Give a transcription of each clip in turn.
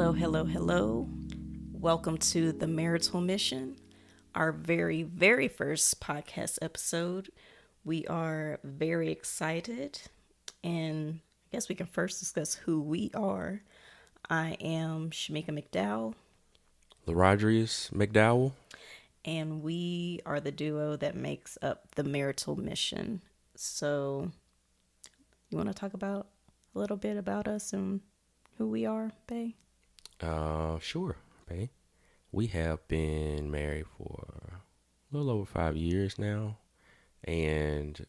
Hello, hello, hello. Welcome to the Marital Mission, our very, very first podcast episode. We are very excited, and I guess we can first discuss who we are. I am Shamika McDowell, LaRodrius McDowell. and we are the duo that makes up the Marital Mission. So, you want to talk about a little bit about us and who we are, Bae? Sure, babe. We have been married for a little over 5 years now, and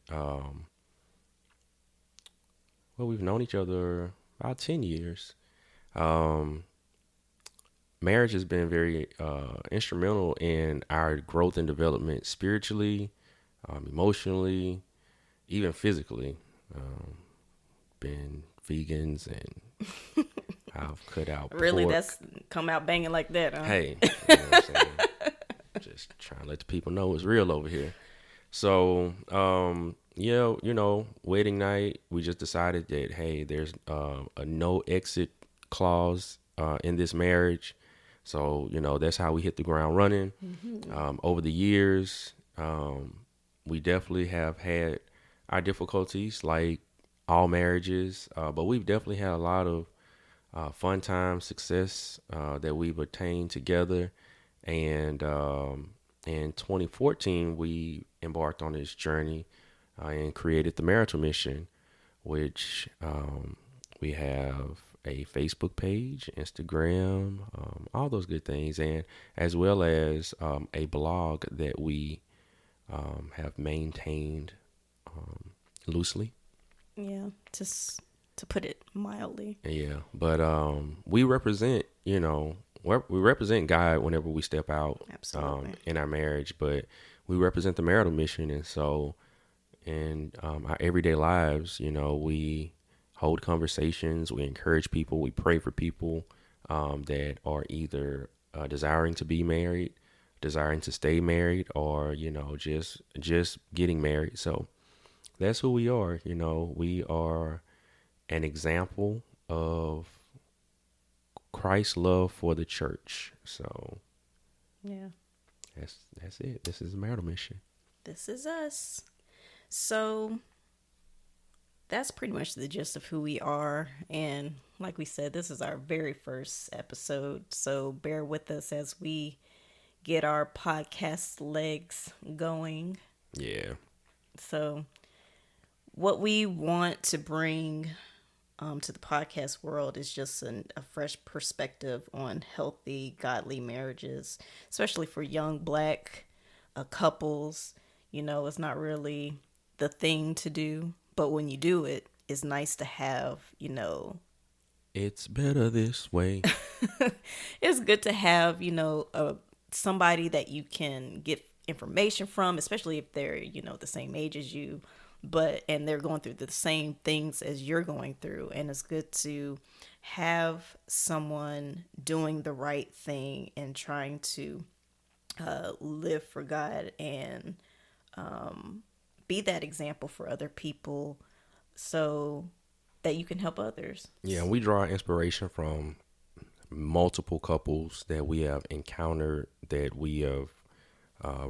we've known each other about 10 years. Marriage has been very instrumental in our growth and development spiritually, emotionally, even physically. Been vegans and I've cut out Really, pork. that's come out banging like that, huh? Hey, you know what I'm saying? Just trying to let the people know it's real over here. So, wedding night, we just decided that, hey, there's a no exit clause in this marriage. So, that's how we hit the ground running. Over the years, we definitely have had our difficulties, like all marriages, but we've definitely had a lot of fun time, success that we've attained together. And in 2014, we embarked on this journey and created the Marital Mission, which we have a Facebook page, Instagram, all those good things, and as well as a blog that we have maintained loosely. Yeah, just to put it mildly. Yeah, but we represent, we represent God whenever we step out Absolutely. in our marriage, but we represent the marital mission. And so in our everyday lives, we hold conversations, we encourage people, we pray for people that are either desiring to be married, desiring to stay married, or, just getting married. So that's who we are. We are an example of Christ's love for the church. So Yeah, that's it. This is the marital mission. this is us. So that's pretty much the gist of who we are. And like we said, this is our very first episode. So bear with us as we get our podcast legs going. Yeah. So what we want to bring to the podcast world is just a fresh perspective on healthy, godly marriages, especially for young Black couples. It's not really the thing to do, but when you do it, it's nice to have, It's better this way. it's good to have, somebody that you can get information from, especially if they're, the same age as you, and they're going through the same things as you're going through. And it's good to have someone doing the right thing and trying to live for God and be that example for other people so that you can help others. Yeah, we draw inspiration from multiple couples that we have encountered, that we have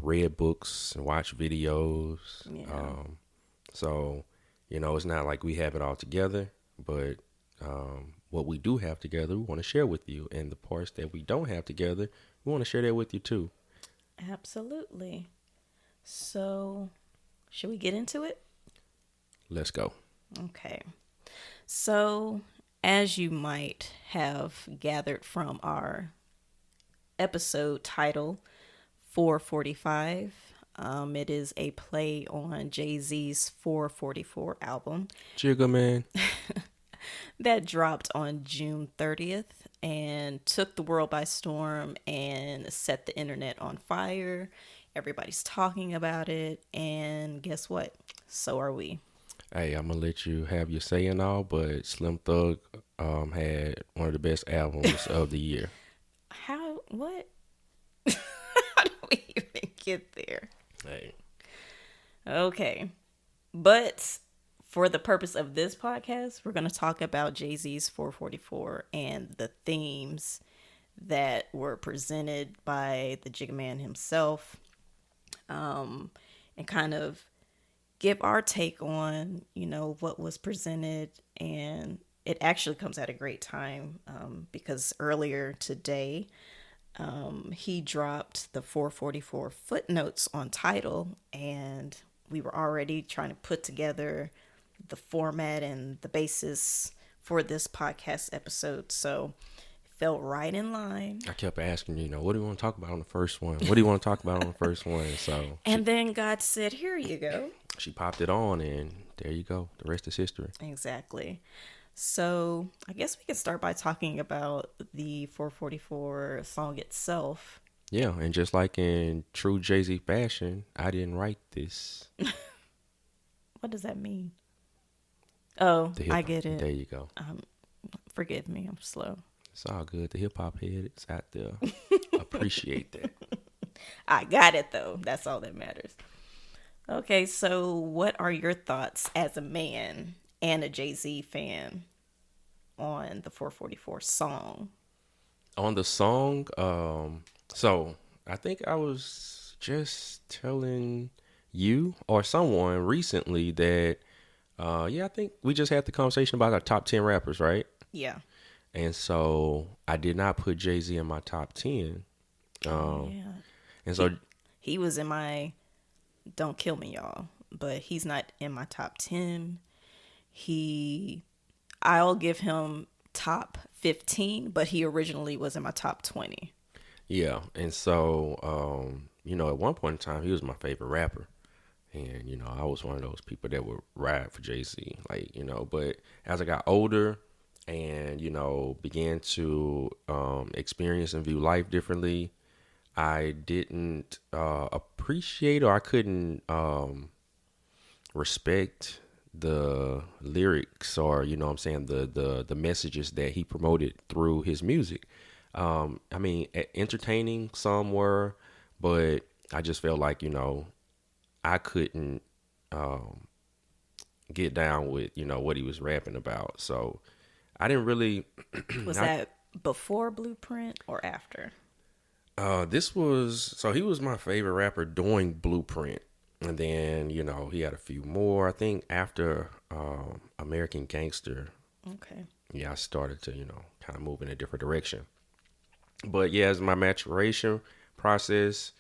read books and watched videos. Yeah. So, it's not like we have it all together, but what we do have together, we want to share with you. And the parts that we don't have together, we want to share that with you too. Absolutely. So, should we get into it? Let's go. Okay. So, as you might have gathered from our episode title, 445, it is a play on Jay-Z's 444 album. Jigga man. That dropped on June 30th and took the world by storm and set the internet on fire. Everybody's talking about it, and guess what? So are we. Hey, I'm gonna let you have your say and all, but Slim Thug had one of the best albums of the year. What? How do we even get there? Hey. Okay. But for the purpose of this podcast, we're going to talk about Jay-Z's 444 and the themes that were presented by the Jigga Man himself, and kind of give our take on, what was presented. And it actually comes at a great time, because earlier today, he dropped the 444 footnotes on Tidal, and we were already trying to put together the format and the basis for this podcast episode. So it felt right in line. I kept asking, what do you want to talk about on the first one? What do you want to talk about on the first one? So then God said, here you go. She popped it on, and there you go. The rest is history. Exactly. So I guess we can start by talking about the 444 song itself. Yeah, and just like in true Jay-Z fashion, I didn't write this. What does that mean? Oh, I get it. There you go. Forgive me, I'm slow. It's all good. The hip-hop heads out there appreciate that. I got it, though. That's all that matters. Okay, so what are your thoughts as a man and a Jay-Z fan on the 444 song? On the song, so I think I was just telling you or someone recently that, I think we just had the conversation about our top 10 rappers, right? Yeah. And so I did not put Jay-Z in my top 10. Yeah. And so he was in my, don't kill me, y'all, but he's not in my top 10. I'll give him top 15, but he originally was in my top 20. Yeah. And so, at one point in time, he was my favorite rapper. And, I was one of those people that would ride for Jay-Z, but as I got older and, began to experience and view life differently, I didn't appreciate, or I couldn't respect the lyrics, or the messages that he promoted through his music. Entertaining some were, but I just felt like I couldn't get down with what he was rapping about. So I didn't really. Was that before Blueprint or after? He was my favorite rapper during Blueprint. And then, he had a few more. I think after American Gangster. Okay. Yeah, I started to, kind of move in a different direction. But yeah, as my maturation process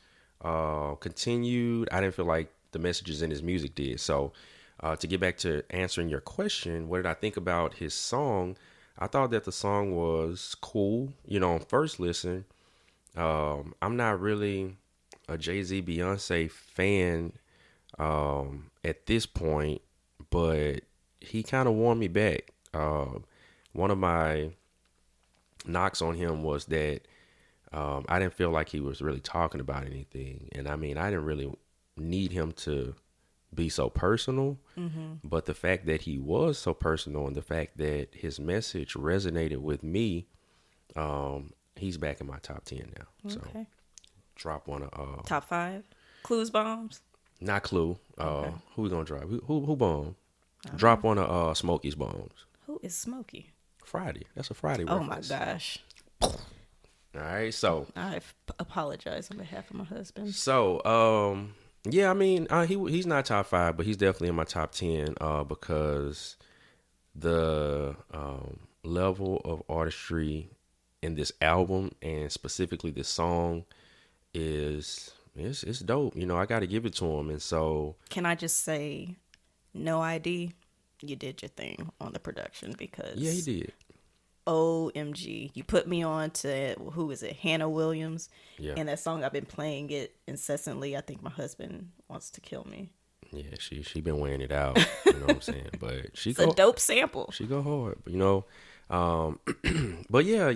continued, I didn't feel like the messages in his music did. So to get back to answering your question, what did I think about his song? I thought that the song was cool. On first listen, I'm not really a Jay-Z Beyonce fan at this point, but he kind of won me back. One of my knocks on him was that I didn't feel like he was really talking about anything. And I didn't really need him to be so personal, but the fact that he was so personal and the fact that his message resonated with me, he's back in my top 10 now. Okay. So drop one of top 5 Clues bombs. Not Clue. Okay. Who we gonna drop? Who bomb? Drop one of Smokey's bombs. Who is Smokey? Friday. That's a Friday reference. Oh my gosh. All right, so I apologize on behalf of my husband. So, he's not top 5, but he's definitely in my top 10 because the level of artistry in this album and specifically this song is it's dope. I got to give it to him. And so, can I just say, no ID, you did your thing on the production, because yeah, he did. OMG, you put me on to, who is it, Hannah Williams, yeah. And that song, I've been playing it incessantly. I think my husband wants to kill me. Yeah, she been wearing it out. You know what I'm saying? But it's a dope sample. She go hard, but yeah.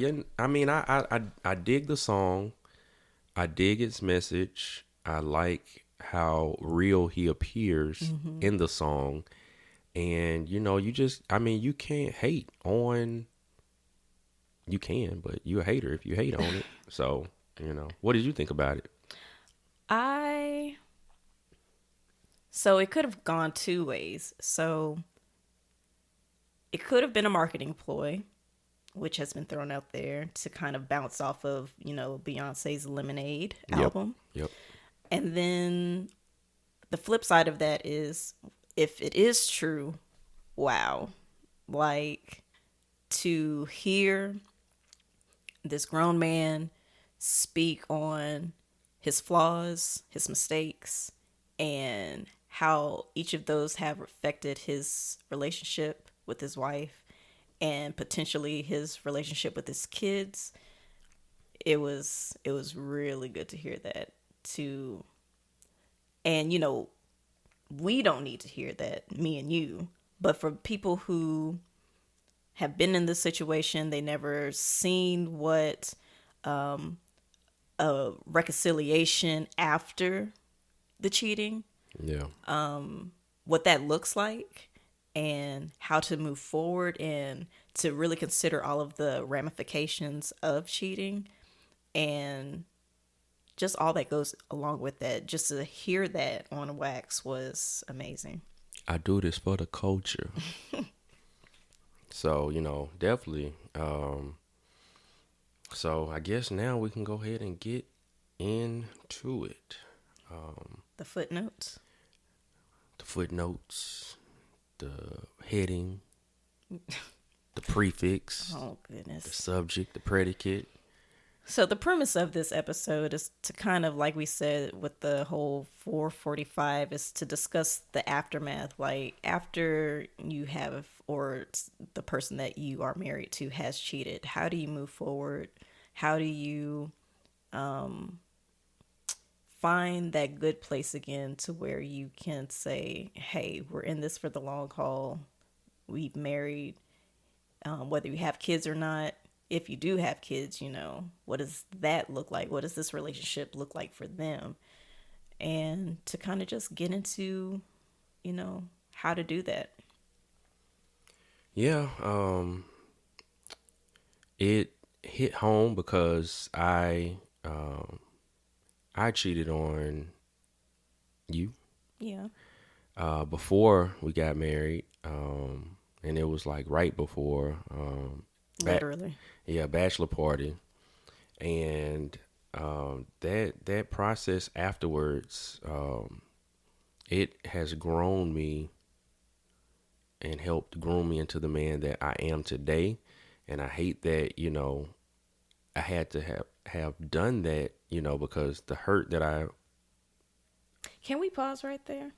I dig the song. I dig its message. I like how real he appears in the song, and you can't hate on. You can, but you're a hater if you hate on it. So, what did you think about it? So it could have gone two ways. So it could have been a marketing ploy, which has been thrown out there to kind of bounce off of, Beyonce's Lemonade album. Yep. And then the flip side of that is, if it is true, wow. Like, to hear this grown man speak on his flaws, his mistakes, and how each of those have affected his relationship with his wife and potentially his relationship with his kids. It was really good to hear that too. And we don't need to hear that, me and you, but for people who have been in this situation, they never seen what a reconciliation after the cheating, what that looks like, and how to move forward, and to really consider all of the ramifications of cheating and just all that goes along with that. Just to hear that on wax was amazing. I do this for the culture. So, definitely. So I guess now we can go ahead and get into it. The footnotes. The heading, the prefix, oh goodness, the subject, the predicate. So the premise of this episode is to kind of, like we said with the whole 445, is to discuss the aftermath. Like, after you have, or the person that you are married to has cheated, how do you move forward? How do you find that good place again to where you can say, hey, we're in this for the long haul. We've married, whether you have kids or not. If you do have kids, what does that look like? What does this relationship look like for them? And to kind of just get into, how to do that. Yeah. It hit home because I cheated on you. Yeah. Before we got married. And it was like right before, literally. Bachelor party. And that process afterwards, it has grown me and helped groom me into the man that I am today. And I hate that, I had to have done that, because the hurt that I... Can we pause right there?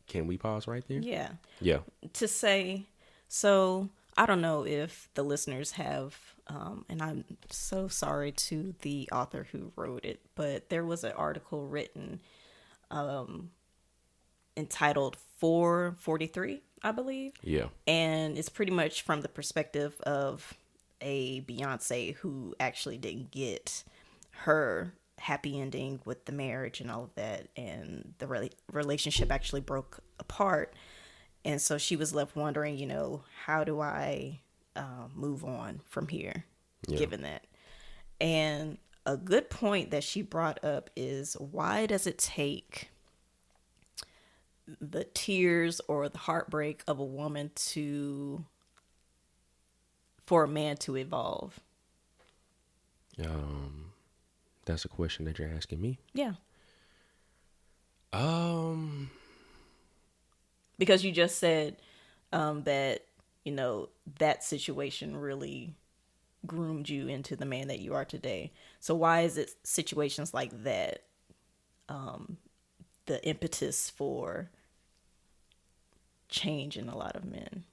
Can we pause right there? Yeah. Yeah. To say, so I don't know if the listeners have, and I'm so sorry to the author who wrote it, but there was an article written entitled 443, I believe. Yeah. And it's pretty much from the perspective of a Beyonce who actually didn't get her happy ending with the marriage and all of that, and the relationship actually broke apart. And so she was left wondering, how do I move on from here, given that? And a good point that she brought up is, why does it take the tears or the heartbreak of a woman for a man to evolve? That's a question that you're asking me. Yeah. Because you just said that, that situation really groomed you into the man that you are today. So why is it situations like that, the impetus for change in a lot of men?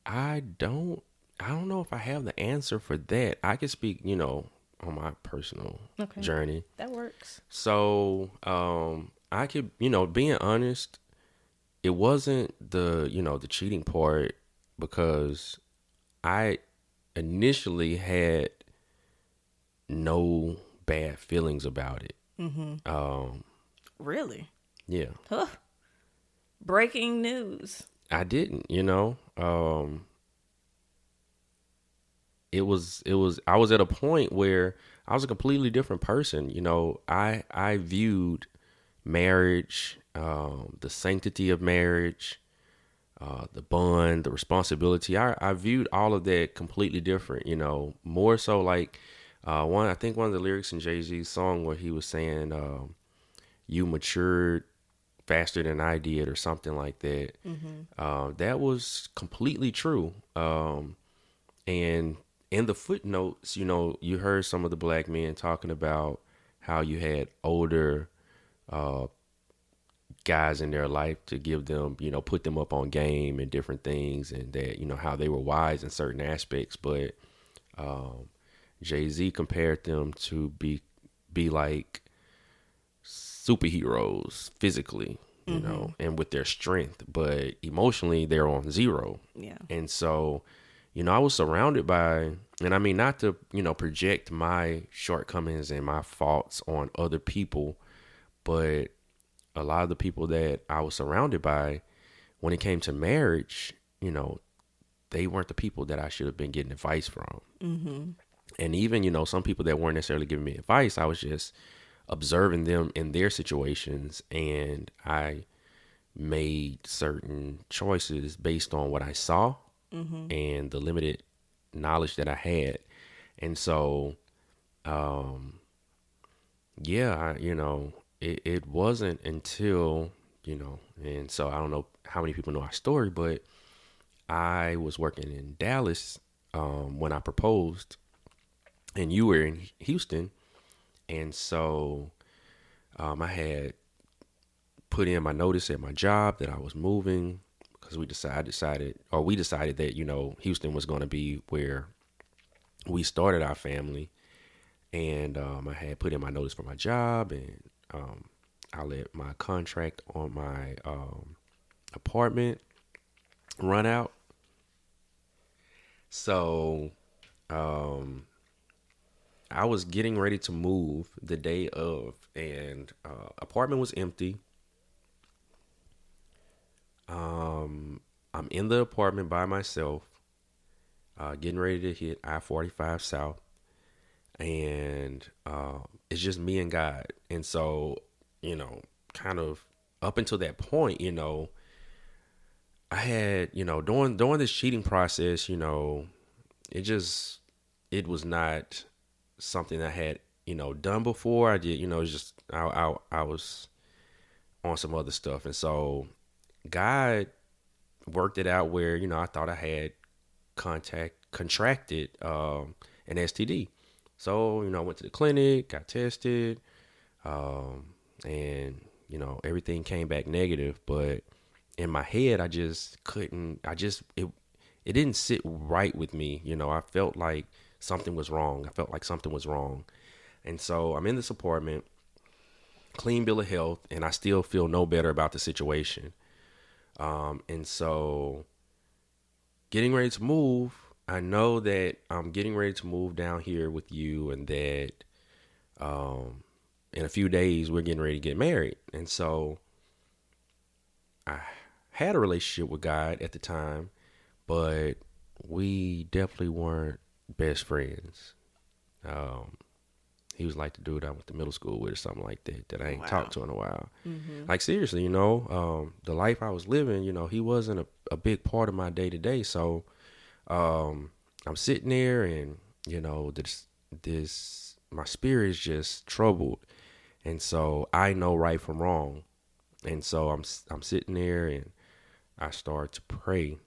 I don't know if I have the answer for that. I can speak, on my personal journey. That works. So, I could, being honest, it wasn't the cheating part, because I initially had no bad feelings about it. Mm-hmm. Really? Yeah. Huh. Breaking news. I didn't, it was I was at a point where I was a completely different person. I viewed marriage, the sanctity of marriage, the bond, the responsibility. I viewed all of that completely different, more so like I think one of the lyrics in Jay-Z's song where he was saying, you matured faster than I did or something like that. That was completely true. And in the footnotes, you heard some of the black men talking about how you had older guys in their life to give them, put them up on game and different things, and that, how they were wise in certain aspects. But Jay-Z compared them to be like superheroes physically, and with their strength, but emotionally they're on zero. Yeah. And so, I was surrounded by, and I mean, not to, project my shortcomings and my faults on other people, but a lot of the people that I was surrounded by when it came to marriage, they weren't the people that I should have been getting advice from. And even, some people that weren't necessarily giving me advice, I was just observing them in their situations, and I made certain choices based on what I saw and the limited knowledge that I had. And so, yeah, it wasn't until, and so I don't know how many people know our story, but I was working in Dallas when I proposed, and you were in Houston. And so I had put in my notice at my job that I was moving, because we decided that, Houston was going to be where we started our family. And I had put in my notice for my job, and I let my contract on my apartment run out. So I was getting ready to move the day of, and apartment was empty. I'm in the apartment by myself, getting ready to hit I-45 South, and it's just me and God. And so, kind of up until that point, I had, during this cheating process, it was not something I had, done before. I did, it's just I was on some other stuff, and so God worked it out where, I thought I had contracted an STD. So, I went to the clinic, got tested, and, everything came back negative. But in my head, it didn't sit right with me. I felt like something was wrong. And so I'm in this apartment, clean bill of health, and I still feel no better about the situation. And so getting ready to move, I know that I'm getting ready to move down here with you, and that in a few days we're getting ready to get married. And so I had a relationship with God at the time, but we definitely weren't best friends. He was like the dude I went to middle school with or something like that I ain't talked to in a while. Like, seriously, the life I was living, he wasn't a big part of my day to day. So I'm sitting there, and, this my spirit is just troubled. And so I know right from wrong. And so I'm sitting there, and I start to pray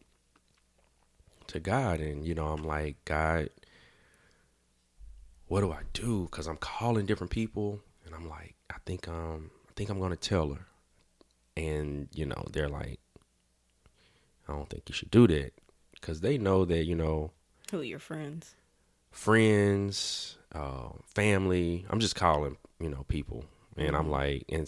to God, and, I'm like, God, what do I do? Because I'm calling different people, and I'm like, I think I'm going to tell her. And, they're like, I don't think you should do that, because they know that, Who are your friends? Friends, family. I'm just calling, people. And I'm like, and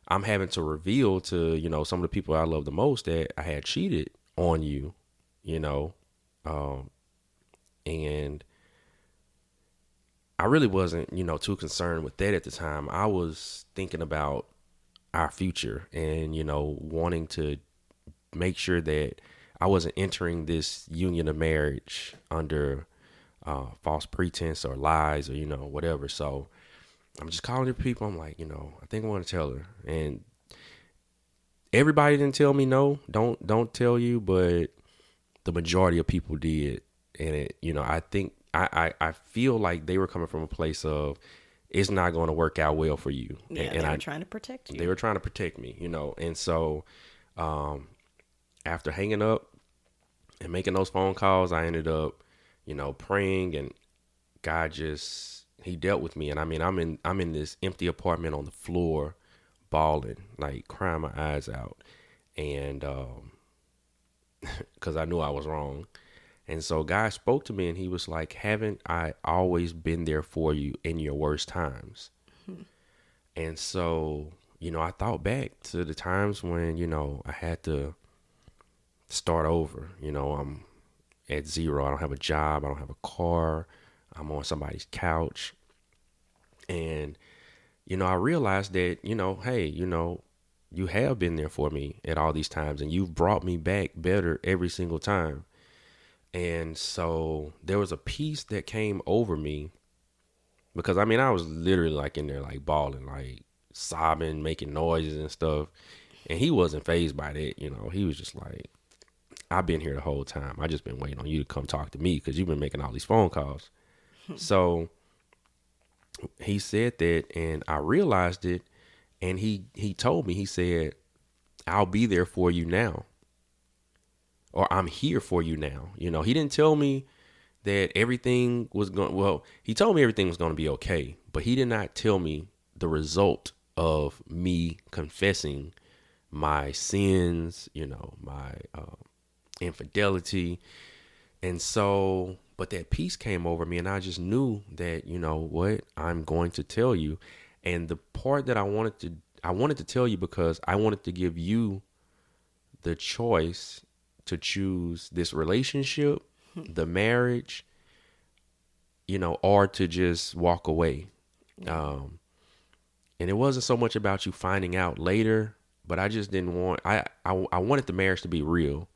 I'm having to reveal to, some of the people I love the most that I had cheated on you, and I really wasn't, too concerned with that at the time. I was thinking about our future and, wanting to make sure that I wasn't entering this union of marriage under false pretense or lies or, whatever. So I'm just calling the people. I'm like, I think I want to tell her. And everybody didn't tell me no, don't tell you, but the majority of people did. And it, I think I feel like they were coming from a place of it's not going to work out well for you. Yeah, and they were trying to protect you. They were trying to protect me, And so after hanging up and making those phone calls, I ended up, praying, and God he dealt with me. And I mean, I'm in this empty apartment on the floor, bawling, like crying my eyes out. And because I knew I was wrong. And so God spoke to me, and he was like, haven't I always been there for you in your worst times? And so, I thought back to the times when, I had to start over. I'm at zero. I don't have a job. I don't have a car. I'm on somebody's couch. And, I realized that, hey, you have been there for me at all these times, and you've brought me back better every single time. And so there was a peace that came over me, because I was literally like in there, like bawling, like sobbing, making noises and stuff. And he wasn't fazed by that. He was just like, I've been here the whole time. I just been waiting on you to come talk to me because you've been making all these phone calls. So he said that, and I realized it. And he told me, he said, I'll be there for you now. Or I'm here for you now. He didn't tell me that everything was he told me everything was going to be okay, but he did not tell me the result of me confessing my sins, my infidelity. And so, but that peace came over me, and I just knew that, what, I'm going to tell you. And the part that I wanted to tell you because I wanted to give you the choice to choose this relationship, the marriage, or to just walk away. And it wasn't so much about you finding out later, but I just didn't want, I wanted the marriage to be real.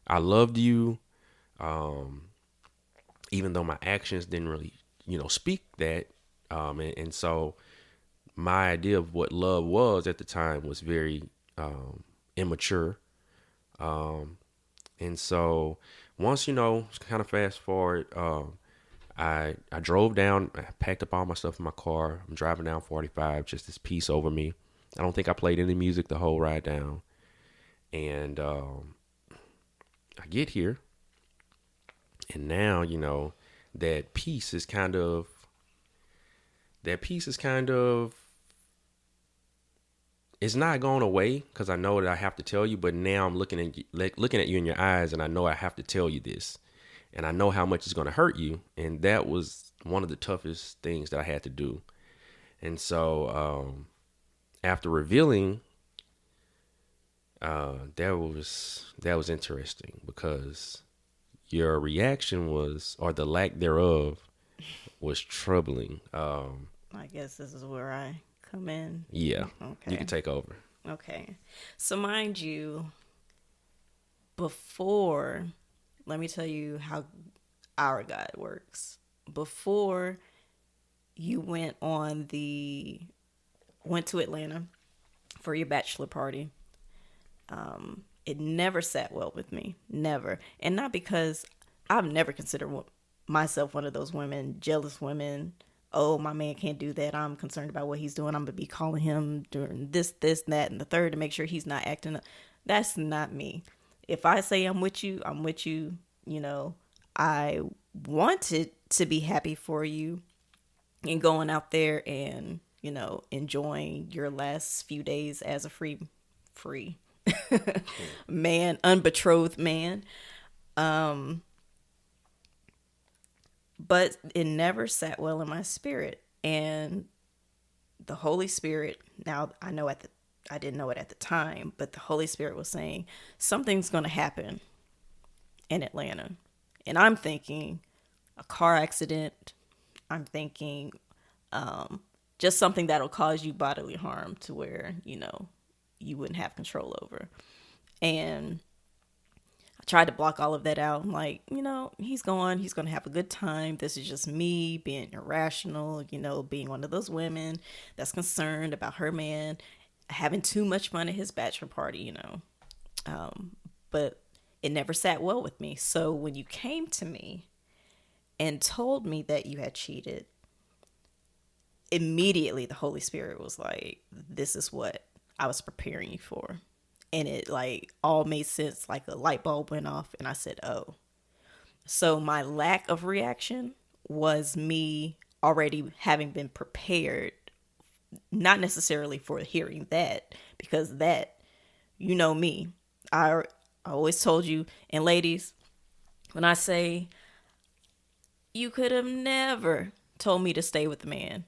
I loved you. Even though my actions didn't really, speak that. And so my idea of what love was at the time was very immature. And so once, kind of fast forward, I drove down, I packed up all my stuff in my car. I'm driving down 45, just this peace over me. I don't think I played any music the whole ride down. And I get here, and now, that peace is kind of, it's not going away, because I know that I have to tell you, but now I'm looking at you in your eyes, and I know I have to tell you this, and I know how much it's going to hurt you. And that was one of the toughest things that I had to do. And so after revealing, that was interesting, because your reaction was, or the lack thereof, was troubling. I guess this is where I come in. Yeah. Okay. You can take over. Okay. So mind you, before, let me tell you how our God works. Before you went to Atlanta for your bachelor party, it never sat well with me. Never. And not because I've never considered myself one of those women, jealous women. Oh, my man can't do that. I'm concerned about what he's doing. I'm going to be calling him during this, that, and the third to make sure he's not acting up. That's not me. If I say I'm with you, I'm with you. I wanted to be happy for you and going out there and, enjoying your last few days as a free man, unbetrothed man. But it never sat well in my spirit. And the Holy Spirit, now I didn't know it at the time, but the Holy Spirit was saying something's going to happen in Atlanta. And I'm thinking a car accident. I'm thinking just something that'll cause you bodily harm to where, you wouldn't have control over. And I tried to block all of that out. I'm like, he's going to have a good time. This is just me being irrational, being one of those women that's concerned about her man. having too much fun at his bachelor party, but it never sat well with me. So when you came to me and told me that you had cheated, immediately the Holy Spirit was like, this is what I was preparing you for. And it like all made sense, like a light bulb went off, and I said, oh. So my lack of reaction was me already having been prepared, not necessarily for hearing that, because that, you know me, I always told you, and ladies, when I say you could have never told me to stay with the man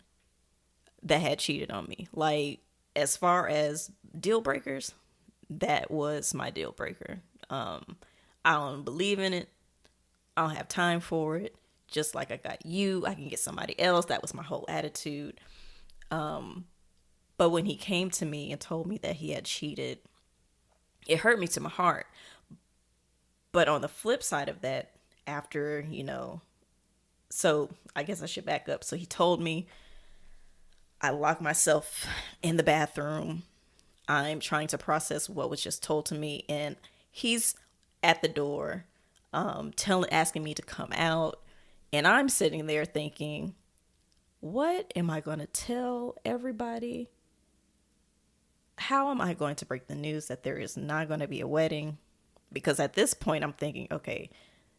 that had cheated on me, like as far as deal breakers, that was my deal breaker. I don't believe in it. I don't have time for it. Just like I got you, I can get somebody else. That was my whole attitude. But when he came to me and told me that he had cheated, it hurt me to my heart. But on the flip side of that, after, so I guess I should back up. So he told me, I locked myself in the bathroom. I'm trying to process what was just told to me. And he's at the door, asking me to come out. And I'm sitting there thinking, what am I going to tell everybody? How am I going to break the news that there is not going to be a wedding? Because at this point, I'm thinking, okay,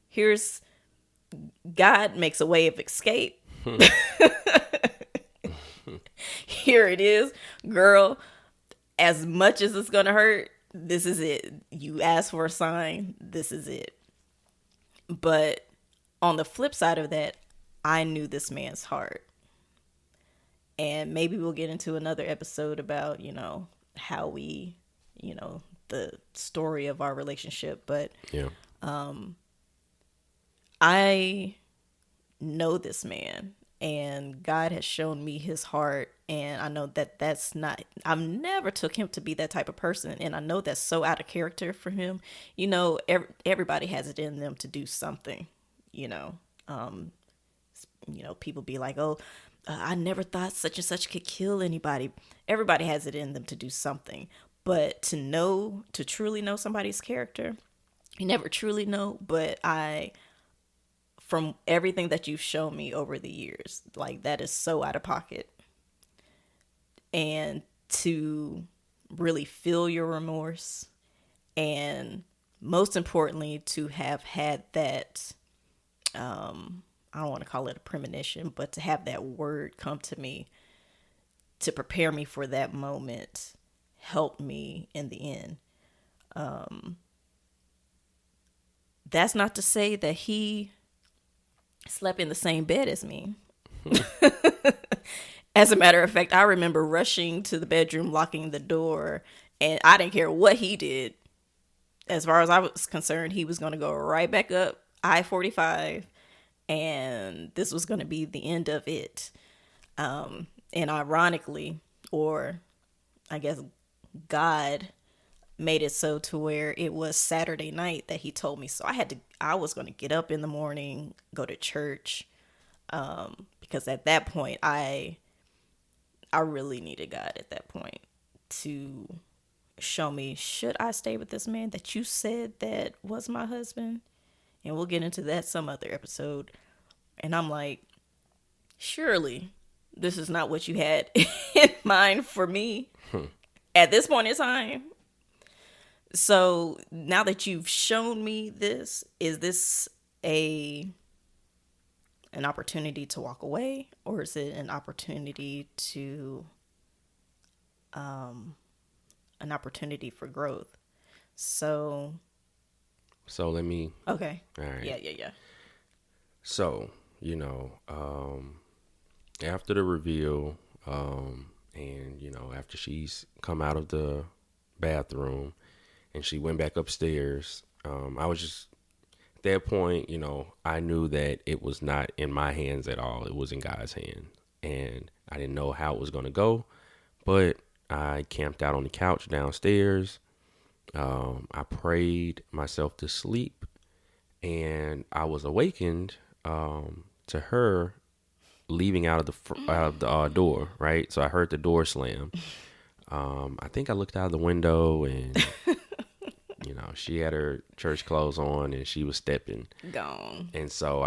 here's God makes a way of escape. Here it is, girl. As much as it's going to hurt, this is it. You asked for a sign. This is it. But on the flip side of that, I knew this man's heart. And maybe we'll get into another episode about, how we, the story of our relationship. But yeah. I know this man, and God has shown me his heart. And I know that that's not, I've never took him to be that type of person. And I know that's so out of character for him. Everybody has it in them to do something, people be like, oh, I never thought such and such could kill anybody. Everybody has it in them to do something. But to truly know somebody's character, you never truly know. But from everything that you've shown me over the years, like that is so out of pocket. And to really feel your remorse, and most importantly, to have had that, I don't want to call it a premonition, but to have that word come to me to prepare me for that moment helped me in the end. That's not to say that he slept in the same bed as me. As a matter of fact, I remember rushing to the bedroom, locking the door, and I didn't care what he did. As far as I was concerned, he was going to go right back up I-45, and this was going to be the end of it. And ironically, or I guess God made it so to where it was Saturday night that he told me. So I was going to get up in the morning, go to church, because at that point, I really needed God at that point to show me, should I stay with this man that you said that was my husband? And we'll get into that some other episode. And I'm like, surely this is not what you had in mind for me at this point in time. So now that you've shown me this, is this an opportunity to walk away, or is it an opportunity to an opportunity for growth? So let me. Okay. All right. Yeah. So, after the reveal, and after she's come out of the bathroom and she went back upstairs, I was just, at that point, I knew that it was not in my hands at all. It was in God's hand. And I didn't know how it was going to go, but I camped out on the couch downstairs. I prayed myself to sleep, and I was awakened to her leaving out of the door, right? So I heard the door slam. I think I looked out the window and, she had her church clothes on and she was stepping. Gone. And so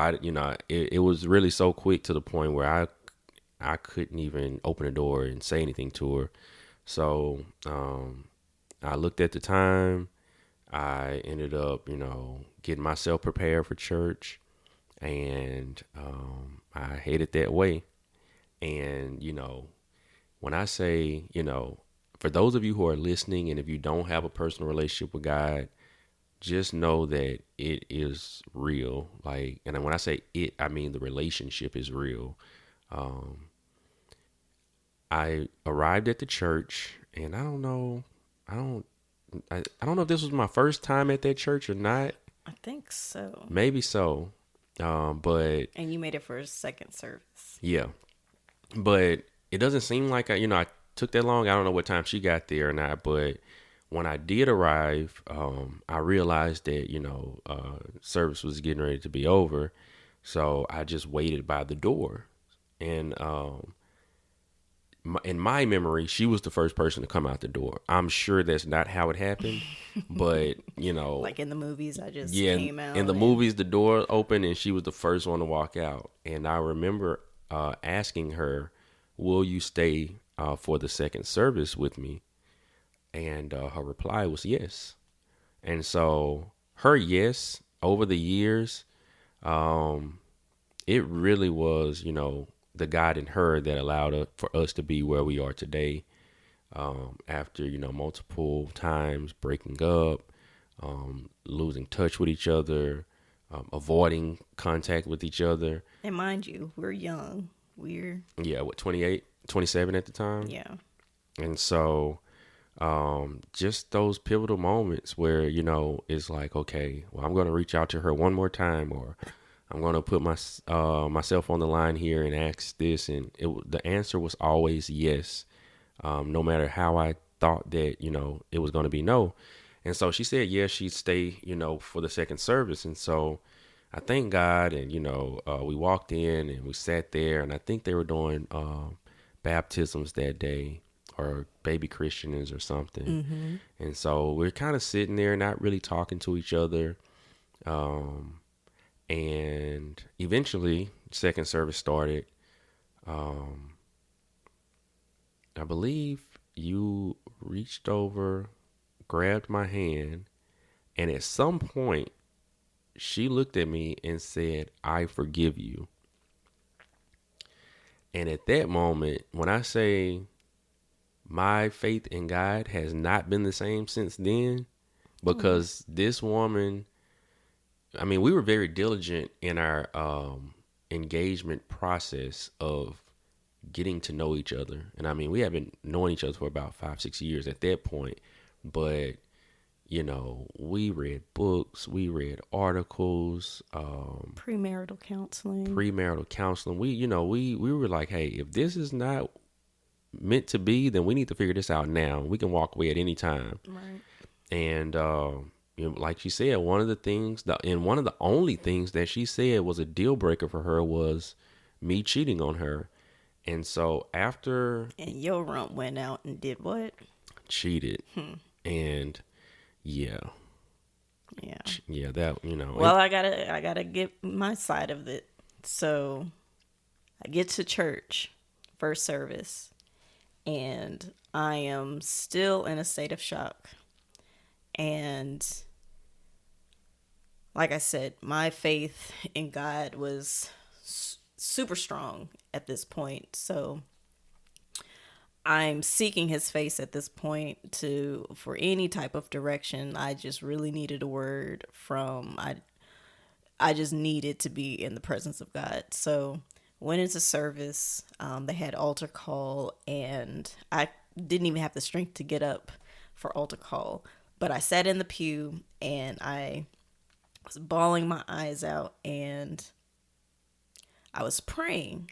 it was really so quick to the point where I couldn't even open the door and say anything to her. So I looked at the time. I ended up, getting myself prepared for church, and I headed that way. And, when I say, for those of you who are listening, and if you don't have a personal relationship with God, just know that it is real. Like, and when I say it, I mean the relationship is real. I arrived at the church, and I don't know if this was my first time at that church or not. I think so. Maybe so. But And you made it for a second service. yeah, but it doesn't seem like I took that long. I don't know what time she got there or not, but when I did arrive, I realized that, service was getting ready to be over. So I just waited by the door, and, in my memory, she was the first person to come out the door. I'm sure that's not how it happened, but like in the movies, I just came out. In the movies, the door opened and she was the first one to walk out. And I remember asking her, "Will you stay for the second service with me?" And her reply was yes. And so her yes over the years, it really was, the God in her that allowed for us to be where we are today. After, multiple times breaking up, losing touch with each other, avoiding contact with each other. And mind you, we're young. 28, 27 at the time. Yeah. And so, just those pivotal moments where, it's like, okay, well, I'm going to reach out to her one more time, or I'm going to put myself on the line here and ask this. And the answer was always yes. No matter how I thought that, it was going to be no. And so she said, yes, she'd stay, for the second service. And so I thank God. And, we walked in and we sat there, and I think they were doing baptisms that day, or baby Christians or something. Mm-hmm. And so we're kind of sitting there, not really talking to each other. And eventually, second service started. I believe you reached over, grabbed my hand, and at some point, she looked at me and said, "I forgive you." And at that moment, when I say my faith in God has not been the same since then, because this woman, I mean, we were very diligent in our engagement process of getting to know each other. And I mean, we have been knowing each other for about 5-6 years at that point. But, we read books, we read articles, Premarital counseling. We were like, hey, if this is not meant to be, then we need to figure this out now. We can walk away at any time. Right. And, like she said, one of the only things that she said was a deal breaker for her was me cheating on her. And so after... And your rump went out and did what? Cheated. And yeah. Yeah, that, Well, I gotta get my side of it. So I get to church, first service, and I am still in a state of shock. And like I said, my faith in God was super strong at this point. So I'm seeking his face at this point for any type of direction. I just really needed a word from, I just needed to be in the presence of God. So went into service. They had altar call, and I didn't even have the strength to get up for altar call. But I sat in the pew and I was bawling my eyes out, and I was praying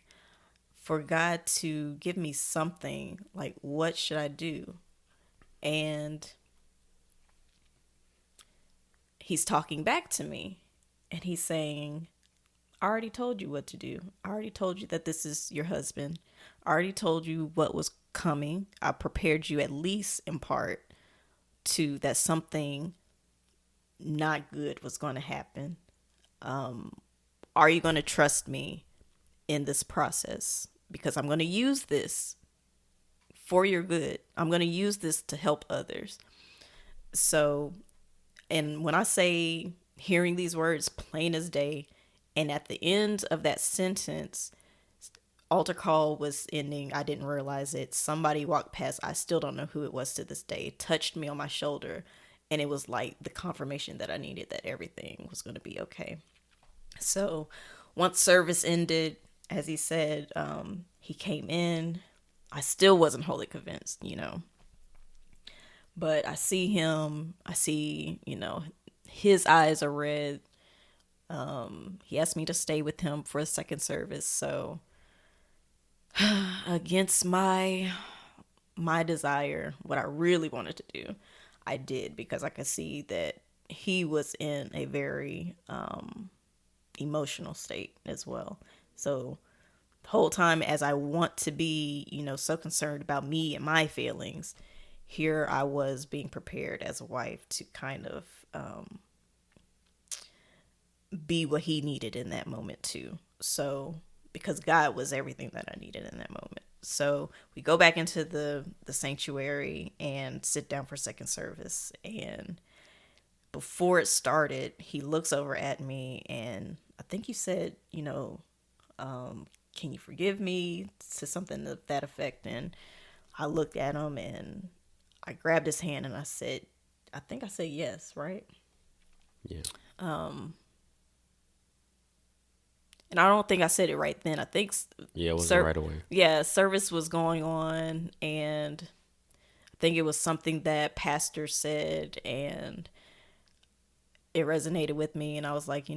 for God to give me something, like, what should I do? And he's talking back to me, and he's saying, I already told you what to do. I already told you that this is your husband. I already told you what was coming. I prepared you, at least in part, to that something not good was going to happen. Are you going to trust me in this process? Because I'm going to use this for your good. I'm going to use this to help others. So, and when I say hearing these words plain as day, and at the end of that sentence, altar call was ending. I didn't realize it. Somebody walked past. I still don't know who it was to this day. Touched me on my shoulder. And it was like the confirmation that I needed, that everything was going to be okay. So once service ended, as he said, he came in. I still wasn't wholly convinced, but I see him. I see, his eyes are red. He asked me to stay with him for a second service. So against my desire, what I really wanted to do, I did, because I could see that he was in a very emotional state as well. So the whole time, as I want to be, so concerned about me and my feelings, here I was being prepared as a wife to kind of be what he needed in that moment too. So, because God was everything that I needed in that moment. So we go back into the sanctuary and sit down for second service. And before it started, he looks over at me, and I think you said, can you forgive me? To something to that effect. And I looked at him and I grabbed his hand and I said yes, right? Yeah. And I don't think I said it right then. I think it wasn't right away. Yeah, service was going on, and I think it was something that pastor said, and it resonated with me. And I was like,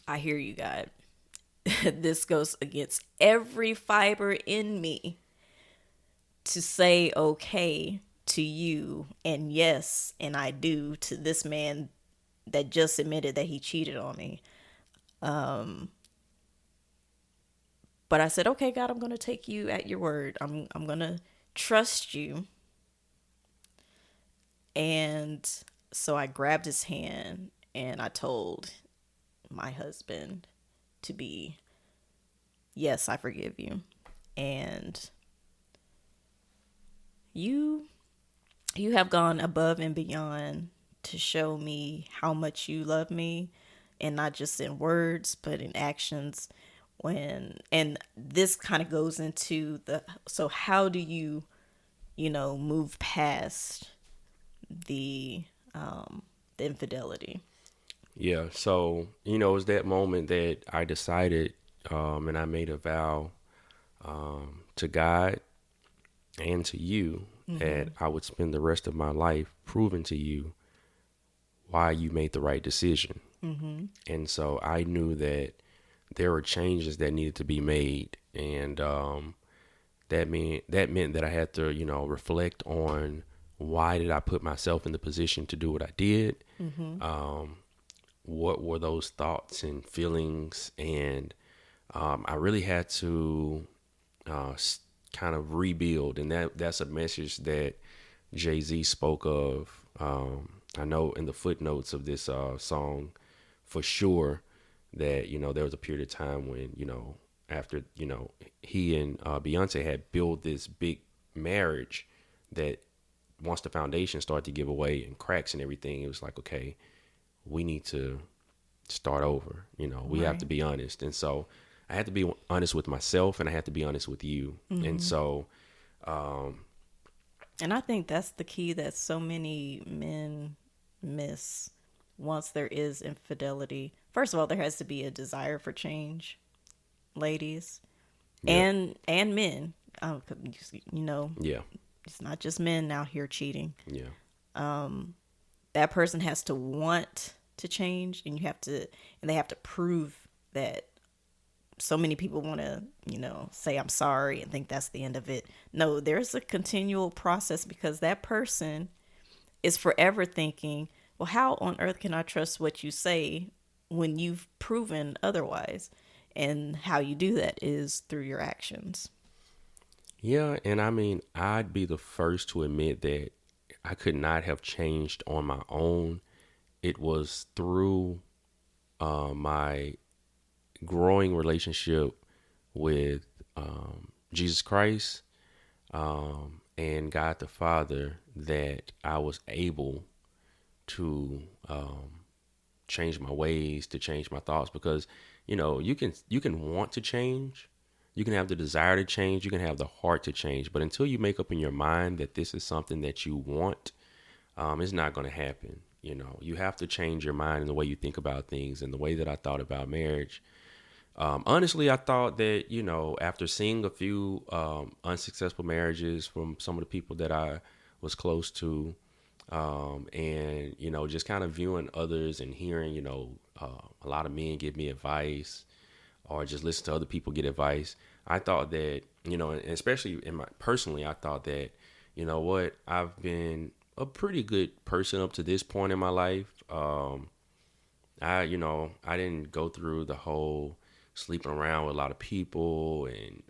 I hear you, God. This goes against every fiber in me to say okay to you, and yes, and I do, to this man that just admitted that he cheated on me. But I said, okay, God, I'm going to take you at your word. I'm going to trust you. And so I grabbed his hand and I told my husband to be, yes, I forgive you. And you have gone above and beyond to show me how much you love me, and not just in words, but in actions. And this kind of goes into so how do you, move past the infidelity? Yeah. So, it was that moment that I decided, and I made a vow, to God and to you, that I would spend the rest of my life proving to you why you made the right decision. And so I knew that there were changes that needed to be made, and that meant that I had to, reflect on, why did I put myself in the position to do what I did? What were those thoughts and feelings? And I really had to kind of rebuild, and that's a message that Jay-Z spoke of. I know in the footnotes of this song, for sure, that there was a period of time when after he and Beyonce had built this big marriage, that once the foundation started to give away and cracks and everything, it was like, okay, we need to start over. We have to be honest. And so I had to be honest with myself, and I had to be honest with you. And so and I think that's the key that so many men miss. Once there is infidelity, first of all, there has to be a desire for change, ladies, and men. Yeah, it's not just men out here cheating. Yeah. That person has to want to change, and they have to prove that. So many people want to, say I'm sorry and think that's the end of it. No, there's a continual process, because that person is forever thinking, well, how on earth can I trust what you say when you've proven otherwise? And how you do that is through your actions. Yeah, and I mean, I'd be the first to admit that I could not have changed on my own. It was through my growing relationship with Jesus Christ and God the Father that I was able to change my ways, to change my thoughts. Because you can want to change, you can have the desire to change, you can have the heart to change, but until you make up in your mind that this is something that you want, it's not going to happen. You have to change your mind and the way you think about things. And the way that I thought about marriage, honestly, I thought that, after seeing a few unsuccessful marriages from some of the people that I was close to, and, just kind of viewing others and hearing, a lot of men give me advice or just listen to other people get advice. I thought that, and especially personally, I thought that, what, I've been a pretty good person up to this point in my life. I didn't go through the whole sleeping around with a lot of people and,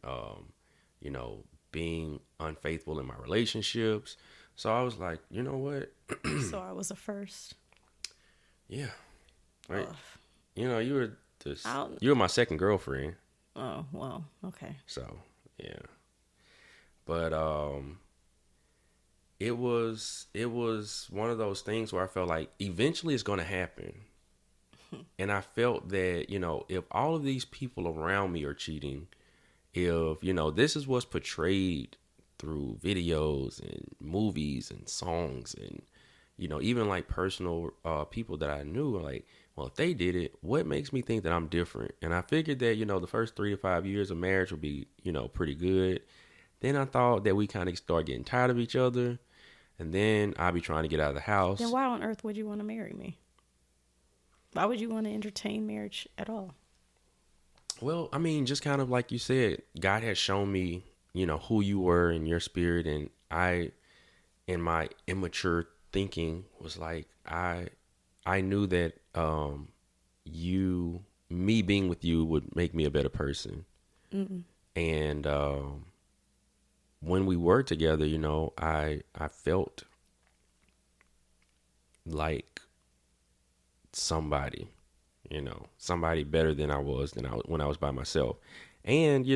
being unfaithful in my relationships. So I was like, you know what? So I was a first. Yeah. Right. Ugh. You were you were my second girlfriend. Oh, well, okay. So, yeah. But it was one of those things where I felt like eventually it's going to happen. And I felt that, if all of these people around me are cheating, if, this is what's portrayed through videos and movies and songs and, even like personal people that I knew, like, well, if they did it, what makes me think that I'm different? And I figured that, the first 3 to 5 years of marriage would be, pretty good. Then I thought that we kind of start getting tired of each other. And then I'd be trying to get out of the house. Then why on earth would you want to marry me? Why would you want to entertain marriage at all? Well, I mean, just kind of like you said, God has shown me, who you were in your spirit. And I, in my immature thinking, was like, I knew that me being with you would make me a better person. Mm-mm. And when we were together, I felt like somebody better than I was when I was by myself. And,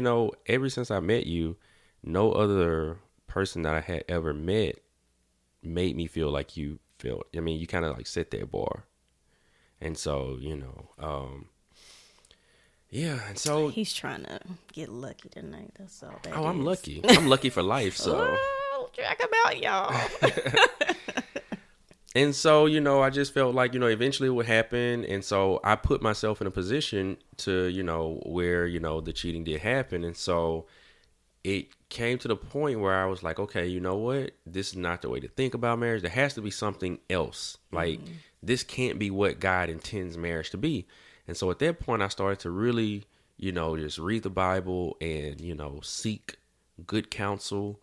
ever since I met you, no other person that I had ever met made me feel like you felt. I mean, you kind of like set that bar. And so, yeah. And so he's trying to get lucky tonight. That's all that I'm is. lucky. I'm lucky for life. So talk about y'all. And so, I just felt like, eventually it would happen. And so I put myself in a position to, where, the cheating did happen. And so it came to the point where I was like, okay, you know what? This is not the way to think about marriage. There has to be something else. Like, this can't be what God intends marriage to be. And so at that point, I started to really, just read the Bible and, seek good counsel.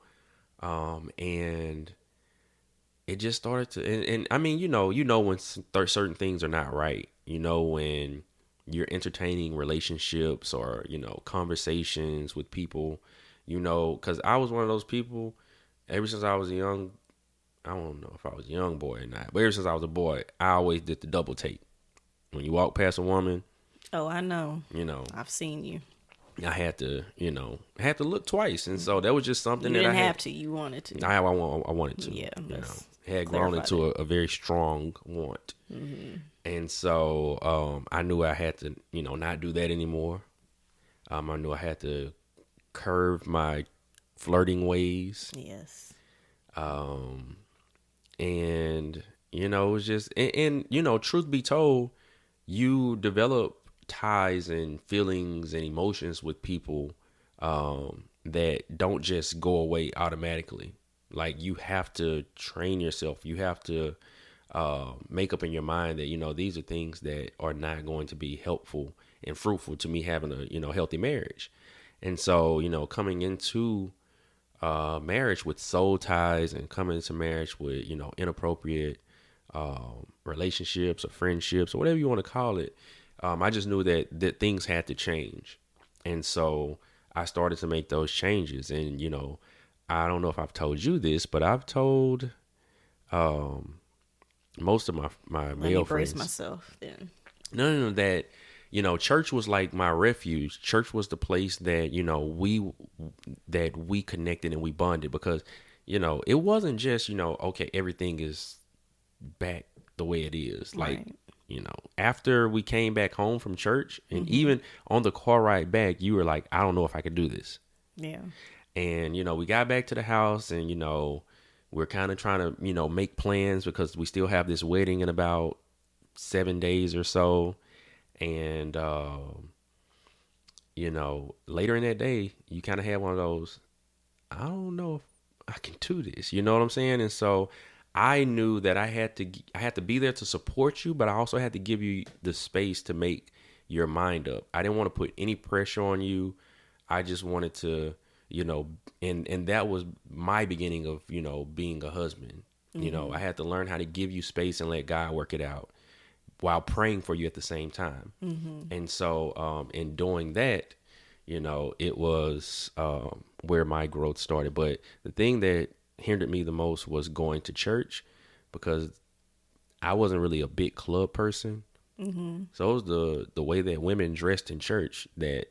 And it just started to, and I mean, when certain things are not right, when you're entertaining relationships or, conversations with people, because I was one of those people ever since I was young. I don't know if I was a young boy or not, but ever since I was a boy, I always did the double take. When you walk past a woman. Oh, I know. I've seen you. I had to, look twice. And so that was just something you that I had to. You wanted to. I wanted to. Yeah. Had grown into a very strong want. Mm-hmm. And so I knew I had to, not do that anymore. I knew I had to curb my flirting ways. Yes. And, it was just, and truth be told, you develop ties and feelings and emotions with people that don't just go away automatically. Like, you have to train yourself. You have to make up in your mind that, these are things that are not going to be helpful and fruitful to me having a, healthy marriage. And so, coming into marriage with soul ties and coming into marriage with, inappropriate relationships or friendships or whatever you want to call it, I just knew that things had to change. And so I started to make those changes. And, I don't know if I've told you this, but I've told most of my Let me male brace friends. myself then. No, that, church was like my refuge. Church was the place that, we connected and we bonded because, it wasn't just, okay, everything is back the way it is. Like, Right. After we came back home from church and even on the car ride back, you were like, I don't know if I could do this. Yeah. And, we got back to the house and, we're kind of trying to, make plans because we still have this wedding in about 7 days or so. And, later in that day, you kind of had one of those, I don't know if I can do this. You know what I'm saying? And so I knew that I had to be there to support you, but I also had to give you the space to make your mind up. I didn't want to put any pressure on you. I just wanted to, and that was my beginning of, being a husband. I had to learn how to give you space and let God work it out while praying for you at the same time. And so, in doing that, it was where my growth started. But the thing that hindered me the most was going to church because I wasn't really a big club person. So it was the way that women dressed in church that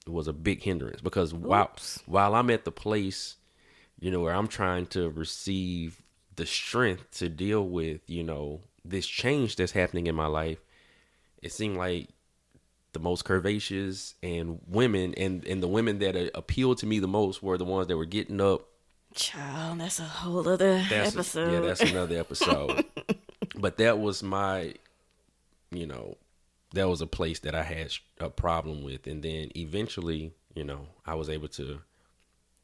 was a big hindrance because while I'm at the place, where I'm trying to receive the strength to deal with, this change that's happening in my life, it seemed like the most curvaceous and women and the women that appealed to me the most were the ones that were getting up. Child, that's a whole other episode. That's another episode. But that was my, that was a place that I had a problem with. And then eventually, I was able to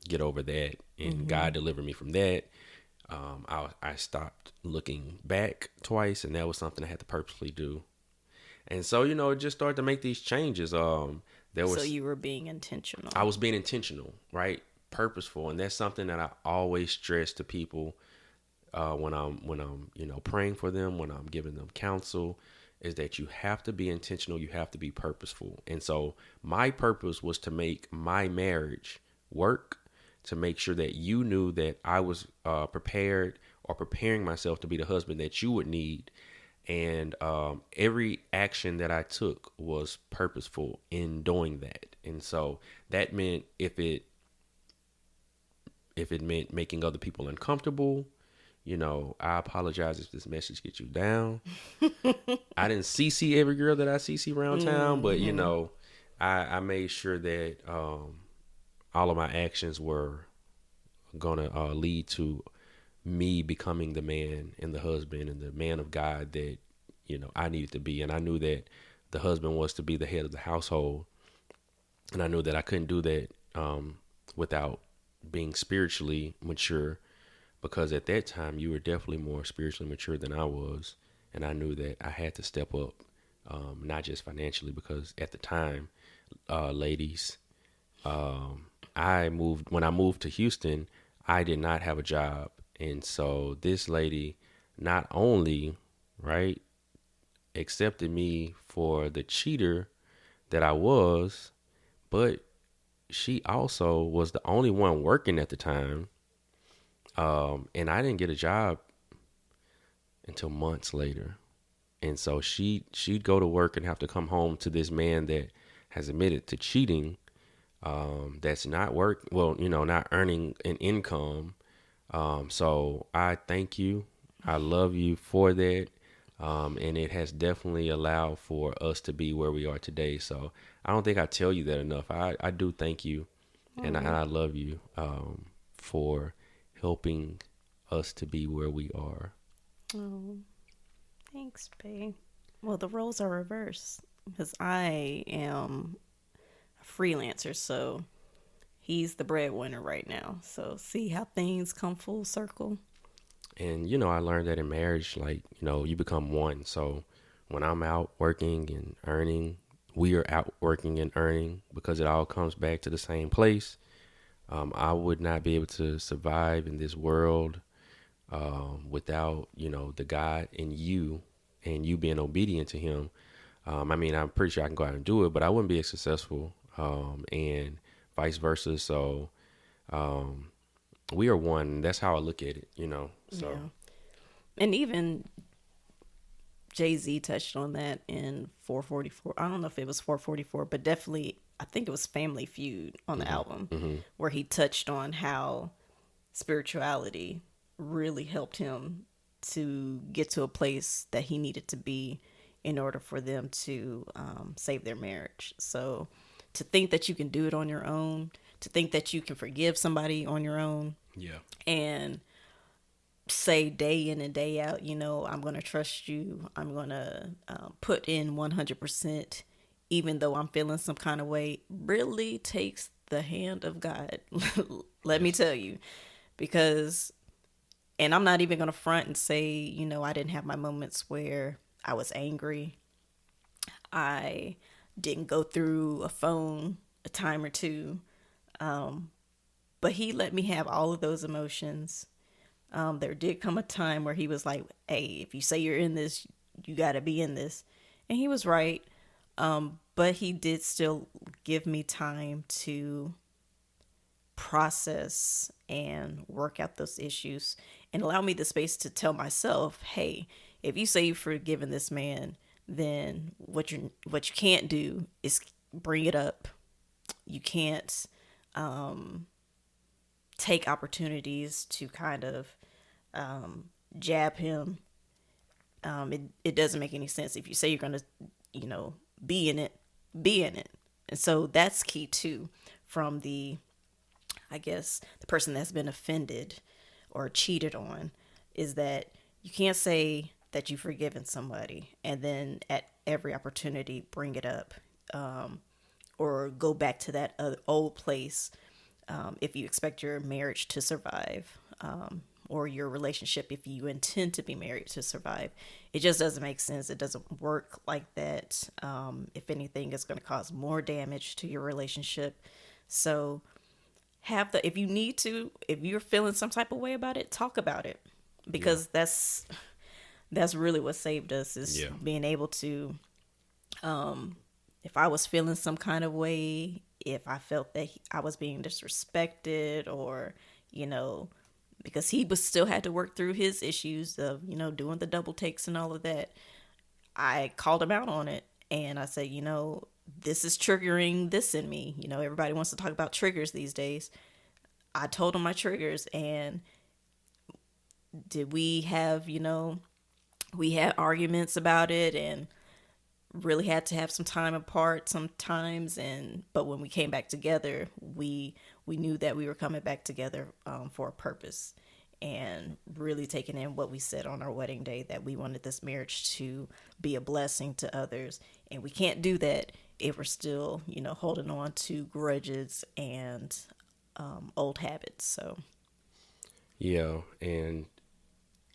get over that and God delivered me from that. I stopped looking back twice, and that was something I had to purposely do. And so, it just started to make these changes. So you were being intentional. I was being intentional, right? Purposeful. And that's something that I always stress to people when I'm praying for them, when I'm giving them counsel, is that you have to be intentional. You have to be purposeful. And so my purpose was to make my marriage work, to make sure that you knew that I was prepared or preparing myself to be the husband that you would need. And every action that I took was purposeful in doing that. And so that meant if it meant making other people uncomfortable, I apologize if this message gets you down. I didn't CC every girl that I CC around town, but I made sure that all of my actions were gonna lead to me becoming the man and the husband and the man of God that, I needed to be. And I knew that the husband was to be the head of the household. And I knew that I couldn't do that without being spiritually mature, because at that time you were definitely more spiritually mature than I was. And I knew that I had to step up, not just financially, because at the time, ladies, when I moved to Houston, I did not have a job. And so this lady not only, right, accepted me for the cheater that I was, but she also was the only one working at the time. And I didn't get a job until months later. And so she'd go to work and have to come home to this man that has admitted to cheating, that's not not earning an income. So I thank you. I love you for that. And it has definitely allowed for us to be where we are today. So I don't think I tell you that enough. I do thank you. And I love you, for helping us to be where we are. Oh, thanks, babe. Well, the roles are reversed because I am a freelancer, so he's the breadwinner right now. So see how things come full circle. And, I learned that in marriage, like, you become one. So when I'm out working and earning, we are out working and earning because it all comes back to the same place. I would not be able to survive in this world without, the God in you and you being obedient to him. I'm pretty sure I can go out and do it, but I wouldn't be as successful and vice versa. So we are one. That's how I look at it, So Yeah. And even Jay-Z touched on that in 444. I don't know if it was 444, but definitely I think it was Family Feud on the album, where he touched on how spirituality really helped him to get to a place that he needed to be in order for them to save their marriage. So to think that you can do it on your own, to think that you can forgive somebody on your own, yeah, and say day in and day out, I'm going to trust you. I'm going to put in 100%, even though I'm feeling some kind of way, really takes the hand of God. Let me tell you, because, and I'm not even going to front and say, I didn't have my moments where I was angry. I didn't go through a phone a time or two. But he let me have all of those emotions. There did come a time where he was like, hey, if you say you're in this, you got to be in this. And he was right. But he did still give me time to process and work out those issues and allow me the space to tell myself, hey, if you say you've forgiven this man, then what you can't do is bring it up. You can't take opportunities to kind of jab him. It doesn't make any sense. If you say you're going to, be in it, be in it. And so that's key too, from the person that's been offended or cheated on, is that you can't say that you've forgiven somebody and then at every opportunity bring it up, or go back to that old place, if you expect your marriage to survive, or your relationship, if you intend to be married, to survive. It just doesn't make sense. It doesn't work like that. If anything, it's going to cause more damage to your relationship. So if you need to, if you're feeling some type of way about it, talk about it, because that's really what saved us, is being able to, if I was feeling some kind of way, if I felt that I was being disrespected, or, because he was still had to work through his issues of, doing the double takes and all of that, I called him out on it. And I said, this is triggering this in me. Everybody wants to talk about triggers these days. I told him my triggers, and did we have, we had arguments about it and really had to have some time apart sometimes. But when we came back together, we knew that we were coming back together for a purpose, and really taking in what we said on our wedding day, that we wanted this marriage to be a blessing to others. And we can't do that if we're still, holding on to grudges and old habits. So yeah. And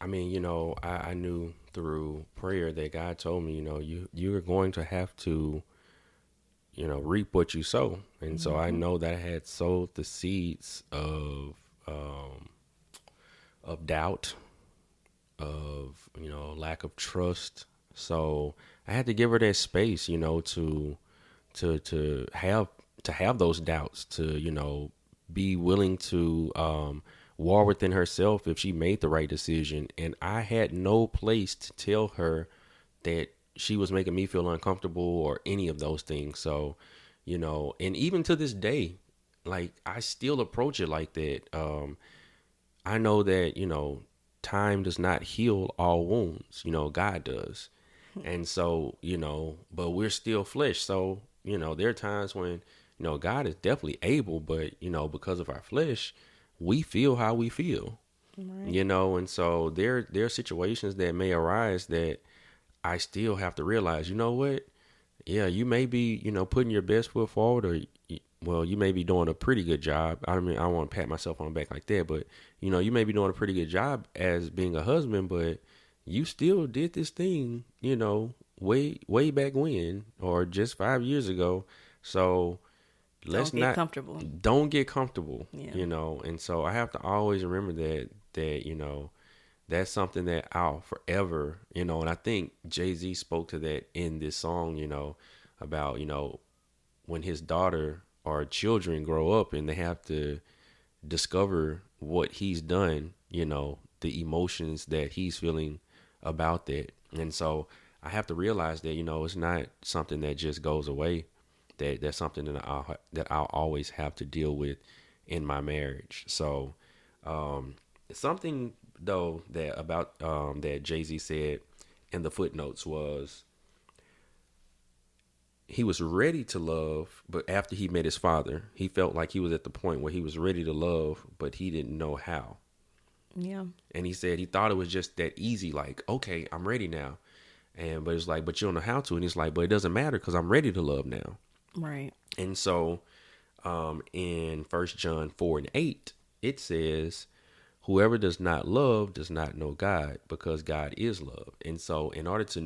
I mean, I knew through prayer that God told me, you're going to have to, reap what you sow. And so I know that I had sowed the seeds of doubt, of, lack of trust. So I had to give her that space, to have those doubts, to, be willing to, war within herself if she made the right decision. And I had no place to tell her that she was making me feel uncomfortable or any of those things. So, and even to this day, like, I still approach it like that. I know that, time does not heal all wounds, God does. And so, but we're still flesh. So, there are times when, God is definitely able, but, because of our flesh, we feel how we feel, right. And so there are situations that may arise that I still have to realize, what? Yeah, you may be, putting your best foot forward, or, well, you may be doing a pretty good job. I mean, I don't want to pat myself on the back like that, but, you may be doing a pretty good job as being a husband, but you still did this thing, way back when, or just 5 years ago. So Don't get comfortable. Don't get comfortable, Yeah. And so I have to always remember that, that's something that I'll forever, and I think Jay-Z spoke to that in this song, about, when his daughter our children grow up and they have to discover what he's done, the emotions that he's feeling about that. And so I have to realize that, it's not something that just goes away. That's something that I'll always have to deal with in my marriage. So something though that about that Jay-Z said in the footnotes was he was ready to love, but after he met his father, he felt like he was at the point where he was ready to love, but he didn't know how. Yeah. And he said he thought it was just that easy, like, okay, I'm ready now. But it's like, but you don't know how to. And he's like, but it doesn't matter because I'm ready to love now. Right. And so in 1 John 4:8, it says, whoever does not love does not know God, because God is love. And so in order to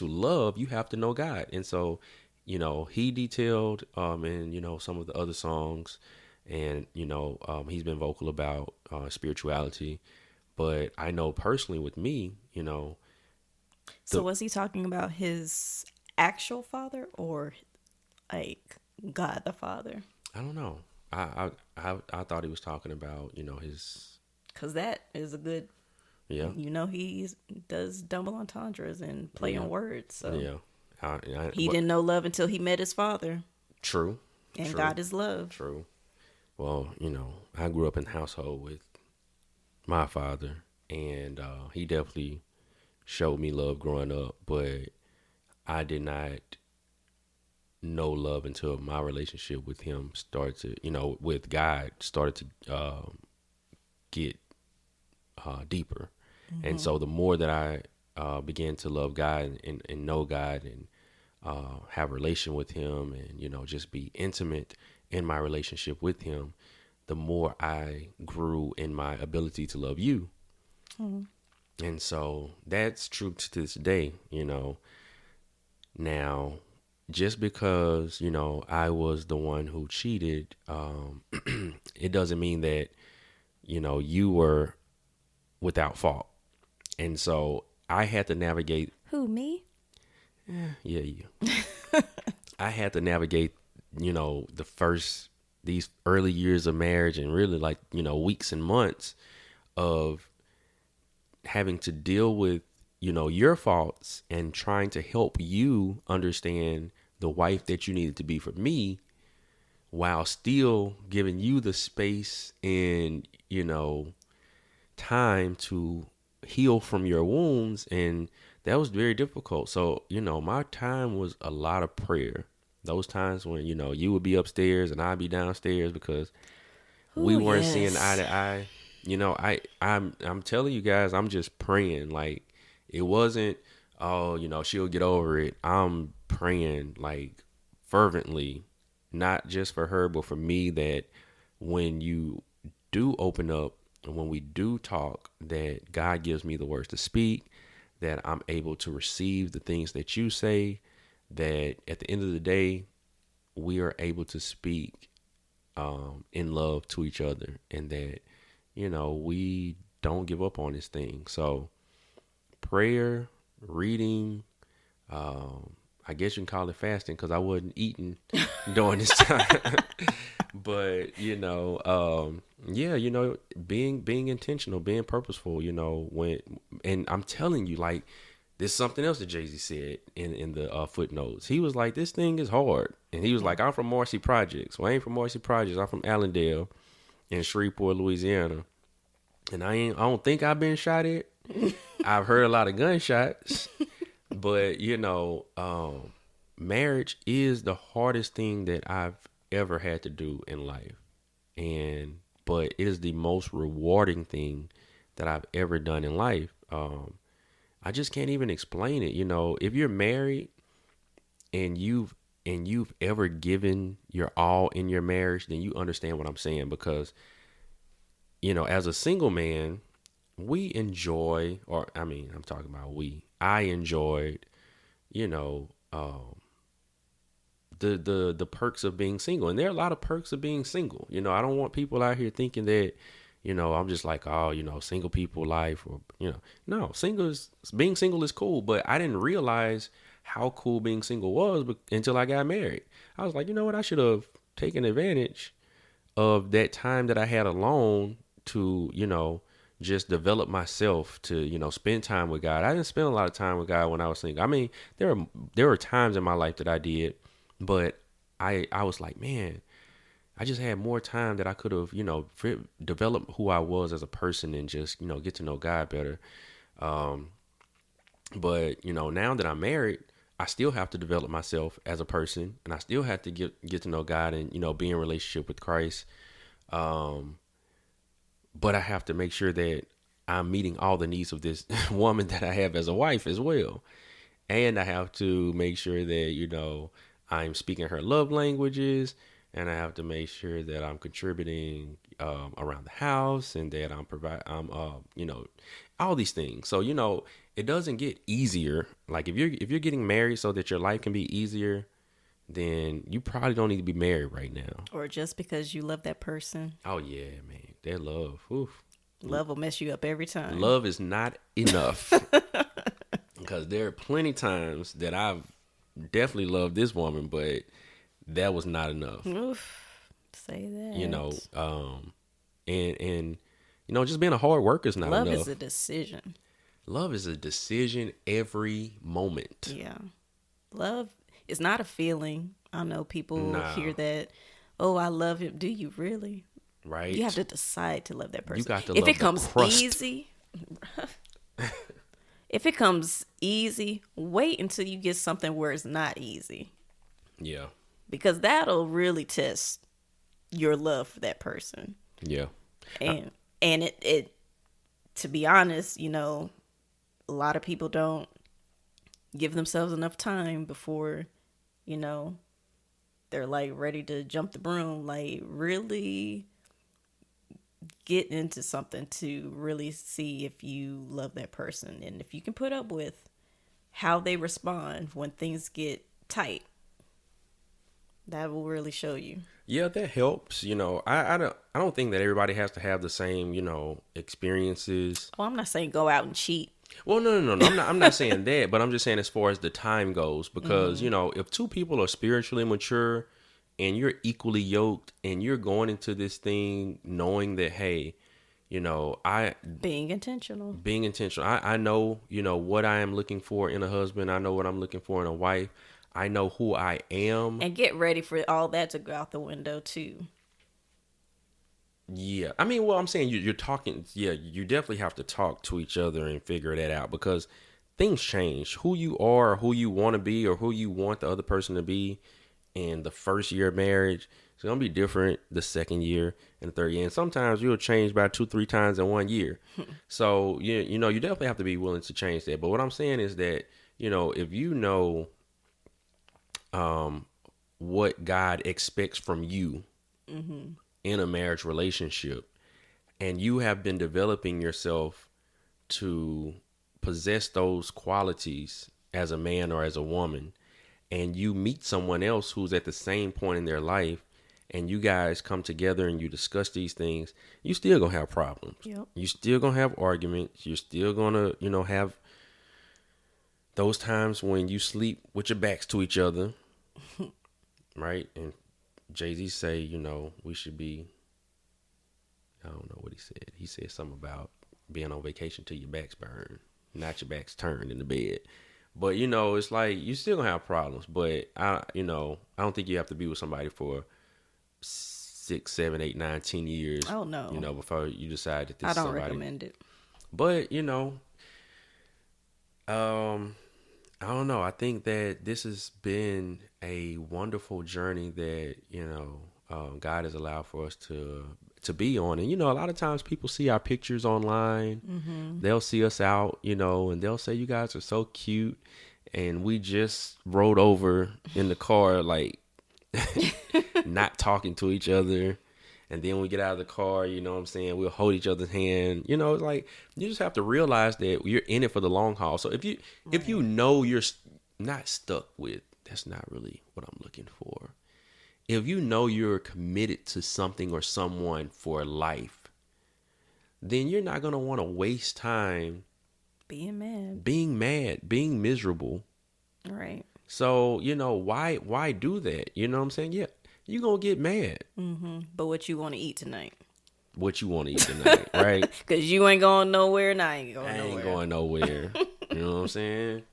love, you have to know God. And so, he detailed in, some of the other songs, and, he's been vocal about spirituality. But I know personally with me, So was he talking about his actual father or like God the Father? I don't know. I thought he was talking about, his. Because that is a good. Yeah. He does double entendres and play on words. So yeah. He didn't know love until he met his father. True. And True. God is love. True. Well, I grew up in a household with my father, and he definitely showed me love growing up, but I did not know love until my relationship with him started to, with God started to get deeper. Mm-hmm. And so the more that I began to love God and know God and have a relation with him and, just be intimate in my relationship with him, the more I grew in my ability to love you. Mm-hmm. And so that's true to this day, Now, just because, I was the one who cheated, it doesn't mean that, you were without fault. And so I had to navigate. Who, me? Yeah, you. I had to navigate, these early years of marriage and really like, weeks and months of having to deal with, your faults and trying to help you understand the wife that you needed to be for me, while still giving you the space and, time to heal from your wounds. And that was very difficult. So, my time was a lot of prayer. Those times when, you would be upstairs and I'd be downstairs because we weren't seeing eye to eye. I'm telling you guys, I'm just praying. Like, it wasn't, she'll get over it. I'm praying like fervently, not just for her, but for me, that when you do open up and when we do talk, that God gives me the words to speak, that I'm able to receive the things that you say, that at the end of the day, we are able to speak in love to each other, and that, we don't give up on this thing. So prayer, reading, I guess you can call it fasting because I wasn't eating during this time. But, being intentional, being purposeful, and I'm telling you, like, there's something else that Jay-Z said in the footnotes. He was like, this thing is hard. And he was like, I'm from Marcy Projects. Well, I ain't from Marcy Projects. I'm from Allendale in Shreveport, Louisiana. And I don't think I've been shot at. I've heard a lot of gunshots. But, marriage is the hardest thing that I've ever had to do in life. But it is the most rewarding thing that I've ever done in life. I just can't even explain it. If you're married and you've ever given your all in your marriage, then you understand what I'm saying. Because, as a single man, we enjoy, I'm talking about I enjoyed, the perks of being single. And there are a lot of perks of being single. I don't want people out here thinking that, I'm just like, single people life, or, no, being single is cool. But I didn't realize how cool being single was until I got married. I was like, you know what? I should have taking advantage of that time that I had alone to, just develop myself to, spend time with God. I didn't spend a lot of time with God when I was single. I mean, there were times in my life that I did, but I was like, man, I just had more time that I could have, developed who I was as a person and just, get to know God better. But, now that I'm married, I still have to develop myself as a person, and I still have to get to know God and, be in relationship with Christ. But I have to make sure that I'm meeting all the needs of this woman that I have as a wife as well. And I have to make sure that, I'm speaking her love languages, and I have to make sure that I'm contributing around the house, and that all these things. So, it doesn't get easier. Like if you're getting married so that your life can be easier, then you probably don't need to be married right now. Or just because you love that person. Oh yeah, man, that love. Oof. Love will mess you up every time. Love is not enough. Because there are plenty times that I've definitely loved this woman, but that was not enough. Oof. Say that. And just being a hard worker is not enough. Love is a decision. Love is a decision every moment. Yeah. Love is not a feeling. I know people hear that, oh, I love him. Do you really? Right. You have to decide to love that person. You got to if love it comes the crust. easy, if it comes easy, wait until you get something where it's not easy. Yeah. Because that'll really test your love for that person. Yeah. And it to be honest, a lot of people don't give themselves enough time before, they're like ready to jump the broom, like really get into something to really see if you love that person. And if you can put up with how they respond when things get tight, that will really show you. Yeah, that helps. I don't think that everybody has to have the same, experiences. Oh, I'm not saying go out and cheat. Well, no. I'm not saying that, but I'm just saying as far as the time goes, because, if two people are spiritually mature and you're equally yoked and you're going into this thing knowing that, hey, being intentional. I know, what I am looking for in a husband. I know what I'm looking for in a wife. I know who I am. And get ready for all that to go out the window too. Yeah. I mean, well, I'm saying you're talking. Yeah, you definitely have to talk to each other and figure that out, because things change. Who you are, or who you want to be, or who you want the other person to be in the first year of marriage, it's going to be different the second year and the third year. And sometimes you'll change by 2-3 times in 1 year. So, you definitely have to be willing to change that. But what I'm saying is that, if what God expects from you in a marriage relationship, and you have been developing yourself to possess those qualities as a man or as a woman, and you meet someone else who's at the same point in their life, and you guys come together and you discuss these things, you still gonna have problems. Yep. You still gonna have arguments. You're still gonna, have those times when you sleep with your backs to each other. Right? And Jay-Z say, we should be, I don't know what he said. He said something about being on vacation till your back's burned, not your back's turned in the bed. But, it's like you still gonna have problems. But I don't think you have to be with somebody for 6, 7, 8, 9, 10 years. Oh no. Before you decide that this I is don't somebody. recommend it. But, I don't know. I think that this has been a wonderful journey that, God has allowed for us to be on. And, a lot of times people see our pictures online. Mm-hmm. They'll see us out, and they'll say, you guys are so cute. And we just rode over in the car, like not talking to each other. And then when we get out of the car, we'll hold each other's hand. It's like you just have to realize that you're in it for the long haul. So if you know you're not stuck with, that's not really what I'm looking for. If you know you're committed to something or someone for life, then you're not going to want to waste time being mad, being miserable. Right. So, why do that? You know what I'm saying? Yeah. you going to get mad. But what you want to eat tonight? What you want to eat tonight, right? Because you ain't going nowhere and I ain't going I nowhere. ain't going nowhere. You know what I'm saying?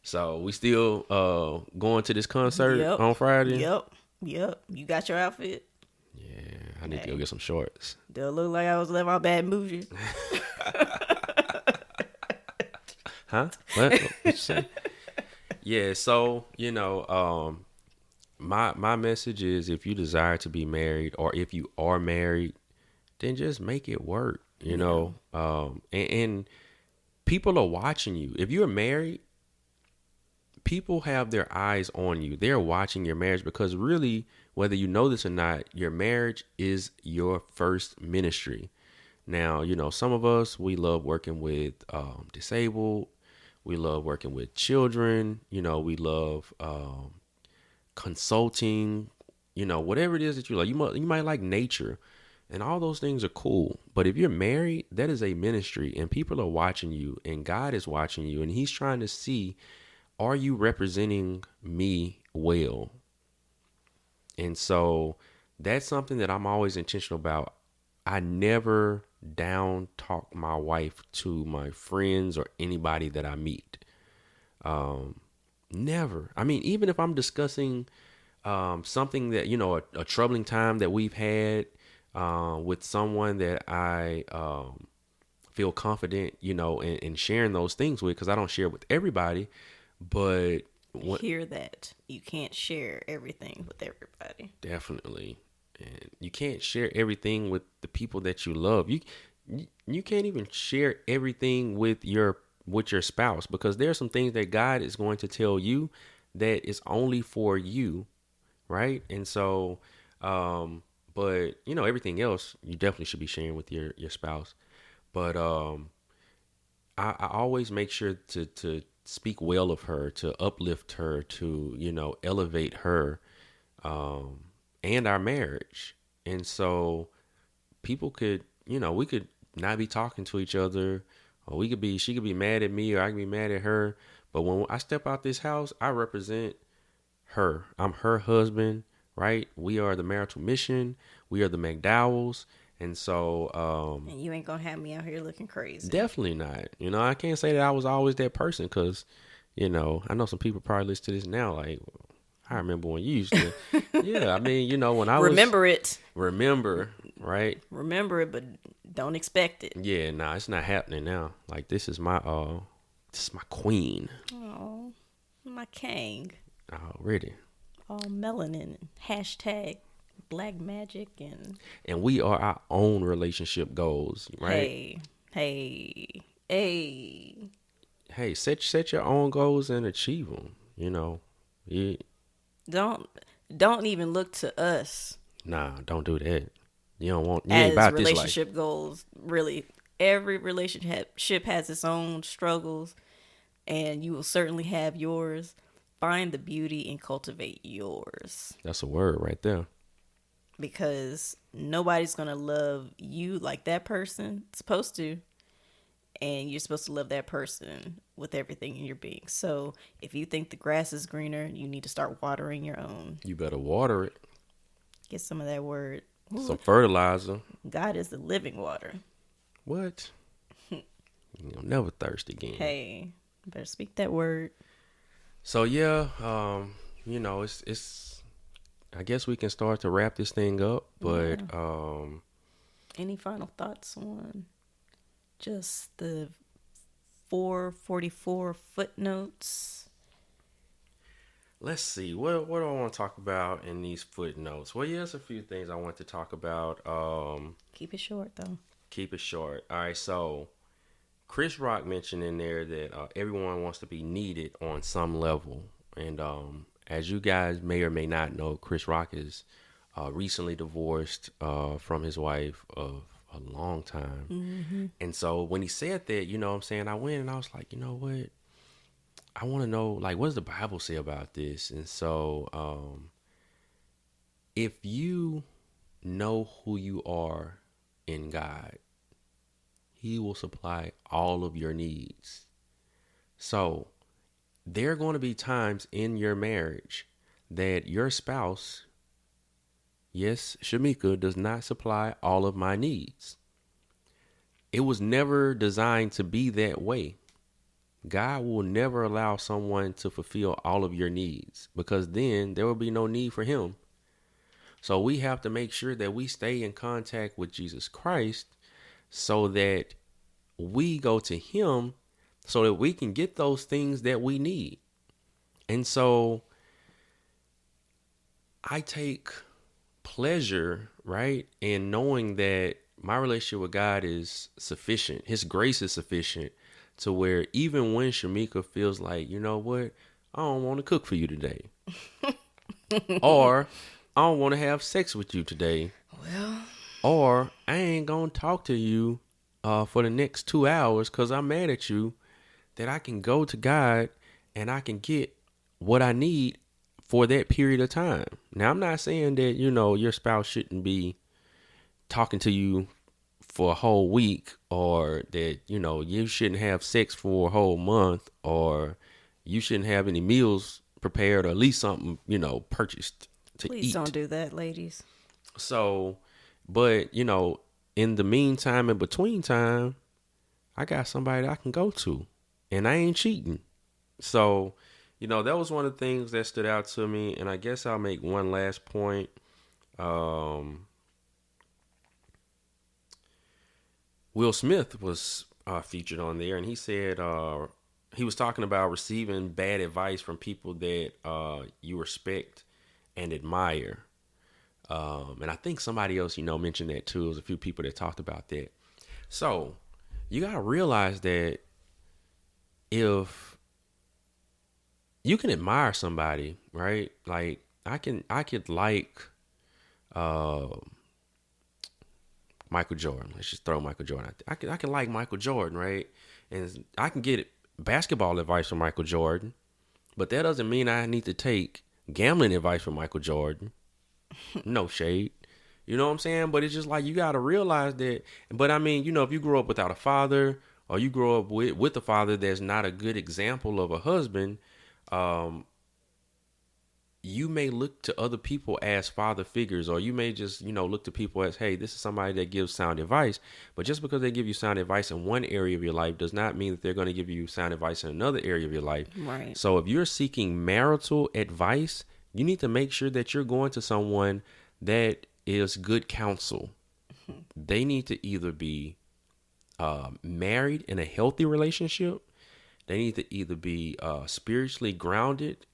So we still going to this concert on Friday? Yep. You got your outfit? Yeah, I need to go get some shorts. They'll look like I was living my bad movie. Huh? What you say? Yeah, so, my message is, if you desire to be married, or if you are married, then just make it work, and people are watching you. If you're married, people have their eyes on you. They're watching your marriage, because really, whether you know this or not, your marriage is your first ministry. Now, some of us, we love working with disabled. We love working with children. We love consulting. Whatever it is that you like. You might like nature, and all those things are cool. But if you're married, that is a ministry, and people are watching you, and God is watching you, and He's trying to see, are you representing me well? And so that's something that I'm always intentional about. I never down talk my wife to my friends or anybody that I meet. Never. I mean, even if I'm discussing something that, a troubling time that we've had with someone that I feel confident, in sharing those things with, because I don't share with everybody. But hear that you can't share everything with everybody. Definitely. And you can't share everything with the people that you love. You can't even share everything with your spouse, because there are some things that God is going to tell you that is only for you, right? And so, but everything else you definitely should be sharing with your spouse. But I always make sure to speak well of her, to uplift her, to elevate her, and our marriage. And so people could, we could not be talking to each other, or she could be mad at me, or I could be mad at her. But when I step out this house, I represent her. I'm her husband, right? We are the marital mission. We are the McDowells. And so, and you ain't gonna have me out here looking crazy. Definitely not. I can't say that I was always that person, because, I know some people probably listen to this now, like, I remember when you used to. Yeah, I mean, when I remember right? Remember it, but don't expect it. Yeah, nah, it's not happening now. Like, this is my queen. Oh, my king. Already. All melanin. Hashtag black magic and we are our own relationship goals, right? Hey. Set your own goals and achieve them. Yeah. Don't even look to us. Nah, don't do that. You as ain't about relationship this life. Goals. Really, every relationship has its own struggles, and you will certainly have yours. Find the beauty and cultivate yours. That's a word right there. Because nobody's gonna love you like that person is supposed to, and you're supposed to love that person with everything in your being. So if you think the grass is greener, you need to start watering your own. You better water it. Get some of that word. Some fertilizer. God is the living water. What? You'll never thirst again. Hey, better speak that word. So yeah, it's I guess we can start to wrap this thing up, but any final thoughts on just the 444 footnotes? Let's see. What do I want to talk about in these footnotes? Well, yes, a few things I want to talk about. Keep it short, though. Keep it short. All right, so Chris Rock mentioned in there that everyone wants to be needed on some level. And as you guys may or may not know, Chris Rock is recently divorced from his wife of a long time. Mm-hmm. And so when he said that, what I'm saying, I went and I was like, you know what? I want to know, like, what does the Bible say about this? And so if you know who you are in God, He will supply all of your needs. So there are going to be times in your marriage that your spouse yes, Shamika does not supply all of my needs. It was never designed to be that way. God will never allow someone to fulfill all of your needs, because then there will be no need for him. So we have to make sure that we stay in contact with Jesus Christ so that we go to him so that we can get those things that we need. And so I take pleasure, right, in knowing that my relationship with God is sufficient. His grace is sufficient to where even when Shamika feels like, you know what, I don't want to cook for you today. Or I don't want to have sex with you today. Well, Or I ain't going to talk to you for the next 2 hours because I'm mad at you, that I can go to God and I can get what I need for that period of time. Now, I'm not saying that, your spouse shouldn't be talking to you for a whole week, or that, you shouldn't have sex for a whole month, or you shouldn't have any meals prepared, or at least something, purchased to please eat. don't do that, ladies. So, but, in the meantime, in between time, I got somebody that I can go to, and I ain't cheating. So, that was one of the things that stood out to me. And I guess I'll make one last point. Will Smith was featured on there, and he said he was talking about receiving bad advice from people that you respect and admire. And I think somebody else, mentioned that too. There was a few people that talked about that. So you got to realize that if you can admire somebody, right? Like I could like Michael Jordan. Let's just throw Michael Jordan out there. I can like Michael Jordan, right? And I can get basketball advice from Michael Jordan, but that doesn't mean I need to take gambling advice from Michael Jordan. No shade. You know what I'm saying? But it's just like, you got to realize that. But I mean, if you grow up without a father, or you grow up with a father that's not a good example of a husband, you may look to other people as father figures, or you may just, look to people as, hey, this is somebody that gives sound advice. But just because they give you sound advice in one area of your life does not mean that they're going to give you sound advice in another area of your life. Right. So if you're seeking marital advice, you need to make sure that you're going to someone that is good counsel. They need to either be married in a healthy relationship. They need to either be spiritually grounded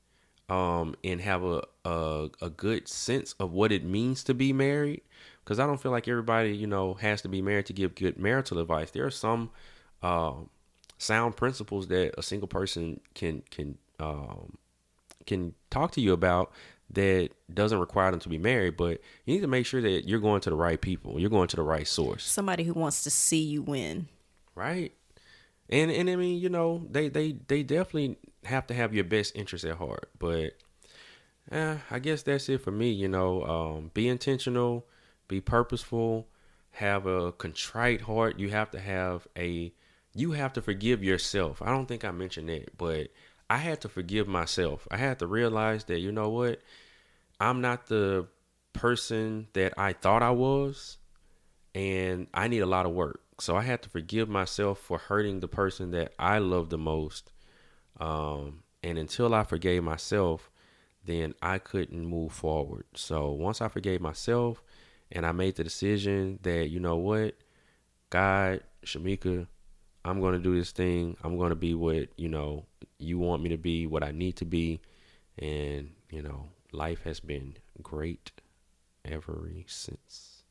and have a good sense of what it means to be married. Because I don't feel like everybody, has to be married to give good marital advice. There are some sound principles that a single person can talk to you about that doesn't require them to be married. But you need to make sure that you're going to the right people. You're going to the right source. Somebody who wants to see you win. Right. And I mean, they definitely have to have your best interest at heart. But I guess that's it for me. Be intentional, be purposeful, have a contrite heart. You have to forgive yourself. I don't think I mentioned that, but I had to forgive myself. I had to realize that, what, I'm not the person that I thought I was, and I need a lot of work. So I had to forgive myself for hurting the person that I love the most. And until I forgave myself, then I couldn't move forward. So once I forgave myself and I made the decision that, what, God, Shamika, I'm going to do this thing. I'm going to be what, you want me to be, what I need to be. And, life has been great ever since.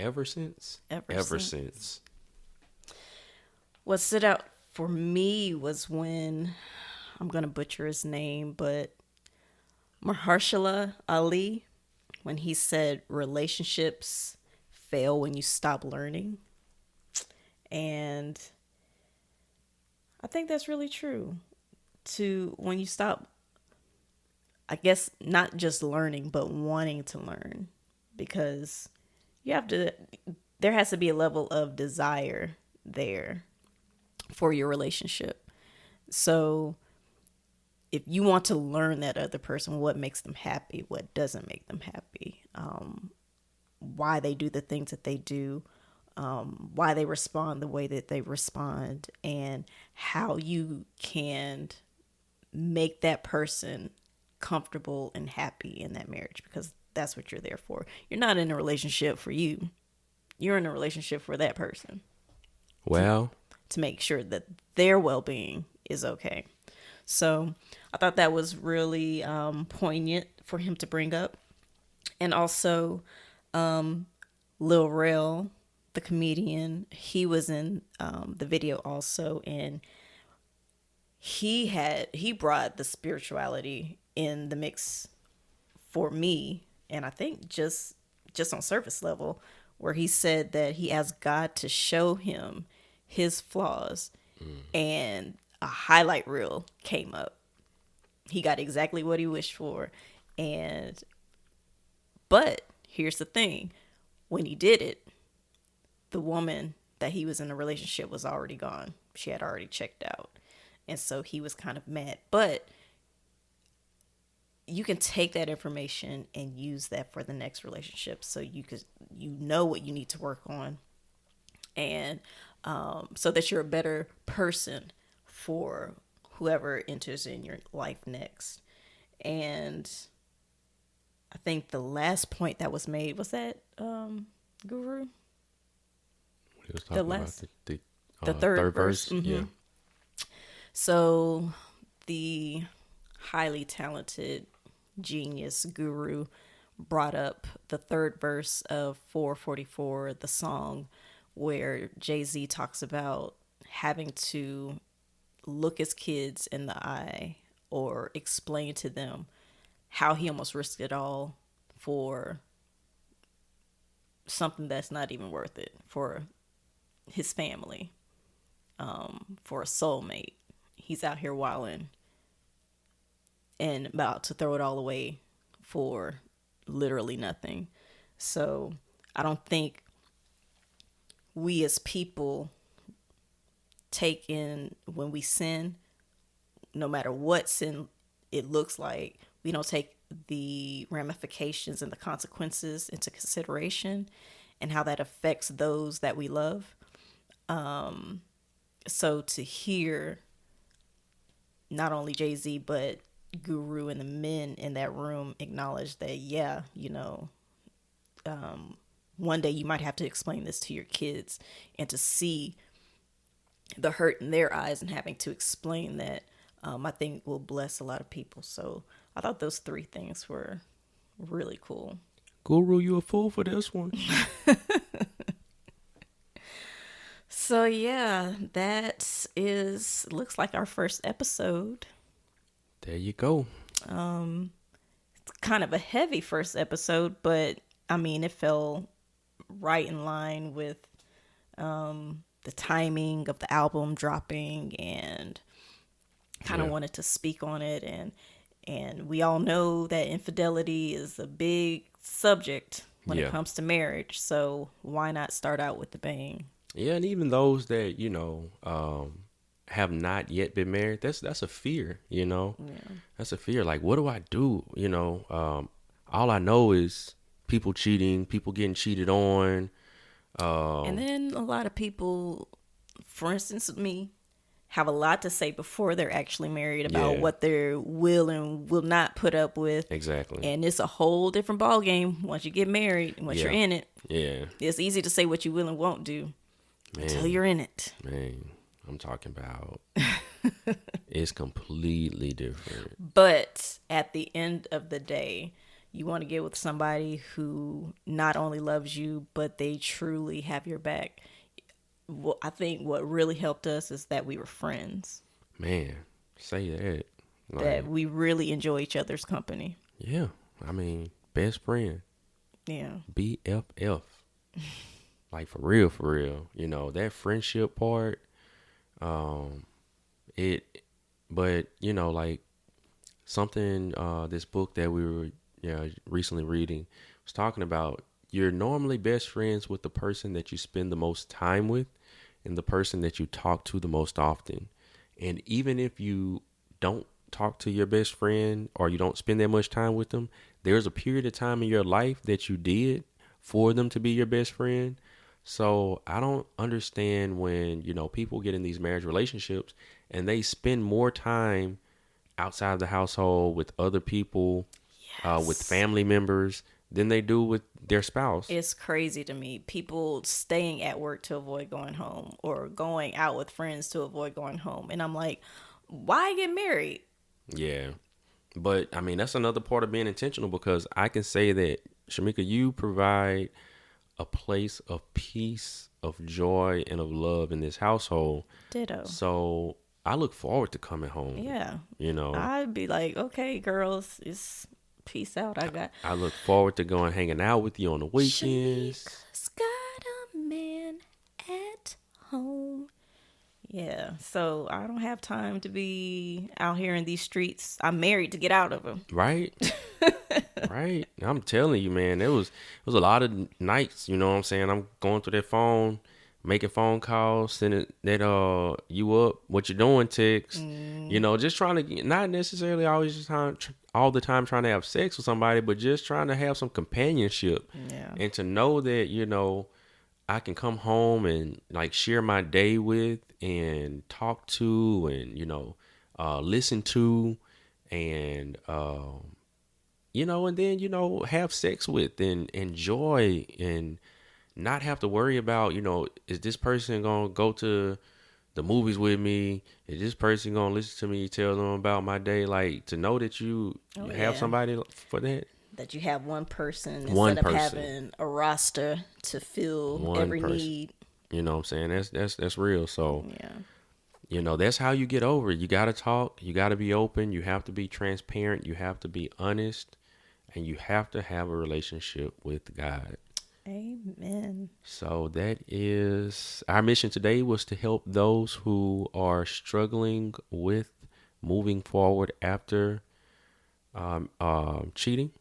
Ever since? Ever since. What stood out for me was when, I'm going to butcher his name, but Mahershala Ali, when he said relationships fail when you stop learning. And I think that's really true. When you stop, I guess, not just learning, but wanting to learn, because there has to be a level of desire there for your relationship. So if you want to learn that other person, what makes them happy, what doesn't make them happy, why they do the things that they do, why they respond the way that they respond, and how you can make that person comfortable and happy in that marriage, because that's what you're there for. You're not in a relationship for you. You're in a relationship for that person. Well, to make sure that their well-being is okay. So I thought that was really poignant for him to bring up. And also, Lil Rel, the comedian, he was in the video also, and he brought the spirituality in the mix for me. And I think just on surface level, where he said that he asked God to show him his flaws, and a highlight reel came up. He got exactly what he wished for. But here's the thing. When he did it, the woman that he was in a relationship was already gone. She had already checked out. And so he was kind of mad. But you can take that information and use that for the next relationship. So you know what you need to work on. And so that you're a better person for whoever enters in your life next. And I think the last point that was made was that Guru. He was talking about the third verse. Mm-hmm. Yeah. So the highly talented genius Guru brought up the third verse of 444, the song where Jay-Z talks about having to look his kids in the eye or explain to them how he almost risked it all for something that's not even worth it, for his family, for a soulmate. He's out here wilding and about to throw it all away for literally nothing. So I don't think we as people take in, when we sin, no matter what sin it looks like, we don't take the ramifications and the consequences into consideration and how that affects those that we love. So to hear not only Jay-Z, but Guru and the men in that room acknowledge that, yeah, one day you might have to explain this to your kids, and to see the hurt in their eyes and having to explain that, I think will bless a lot of people. So I thought those three things were really cool. Guru, you a fool for this one. So yeah, looks like our first episode. There you go. It's kind of a heavy first episode, but I mean, it fell right in line with the timing of the album dropping, and kind of wanted to speak on it. And we all know that infidelity is a big subject when it comes to marriage. So why not start out with the bang? Yeah, and even those that, have not yet been married, that's a fear, Yeah. That's a fear. Like, what do I do? All I know is people cheating, people getting cheated on. And then a lot of people, for instance, me, have a lot to say before they're actually married about what they will and will not put up with. Exactly. And it's a whole different ball game once you get married, once you're in it. Yeah. It's easy to say what you will and won't do until you're in it. Man, I'm talking about it's completely different. But at the end of the day, you want to get with somebody who not only loves you, but they truly have your back. Well, I think what really helped us is that we were friends. Man, say that. That we really enjoy each other's company. Yeah. I mean, best friend. Yeah. BFF. Like, for real. That friendship part, like something, this book that we were recently reading was talking about, you're normally best friends with the person that you spend the most time with and the person that you talk to the most often. And even if you don't talk to your best friend or you don't spend that much time with them, there's a period of time in your life that you did for them to be your best friend. So I don't understand when, people get in these marriage relationships and they spend more time outside the household with other people, with Yes. family members than they do with their spouse. It's crazy to me. People staying at work to avoid going home or going out with friends to avoid going home. And I'm like, why get married? Yeah. But I mean, that's another part of being intentional, because I can say that, Shamika, you provide a place of peace, of joy, and of love in this household. Ditto. So I look forward to coming home. Yeah. You know, I'd be like, okay, girls, it's peace out. I look forward to going hanging out with you on the weekends. Shamika's got a man at home. Yeah, so I don't have time to be out here in these streets. I'm married to get out of them. Right? Right. I'm telling you, man, it was a lot of nights, you know what I'm saying? I'm going through that phone, making phone calls, sending that you up, what you doing text, just trying to not necessarily always just all the time trying to have sex with somebody, but just trying to have some companionship. Yeah. And to know that, I can come home and like share my day with and talk to and, listen to and, and then, have sex with and enjoy and not have to worry about, is this person going to go to the movies with me? Is this person going to listen to me tell them about my day? Like, to know that you have somebody for that. That you have one person One instead of person. having a roster to fill One every person. need. You know what I'm saying? That's real. So, Yeah. that's how you get over it. You got to talk. You got to be open. You have to be transparent. You have to be honest. And you have to have a relationship with God. Amen. So that is our mission today, was to help those who are struggling with moving forward after cheating,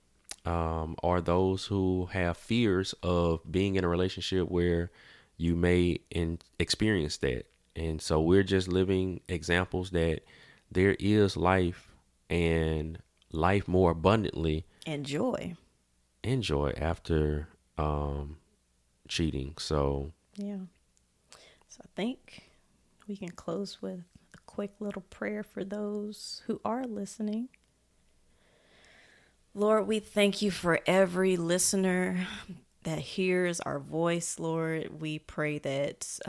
or those who have fears of being in a relationship where you may experience that. And so we're just living examples that there is life, and life more abundantly. Enjoy. After cheating. So Yeah. So I think we can close with a quick little prayer for those who are listening. Lord, we thank you for every listener that hears our voice, Lord. We pray that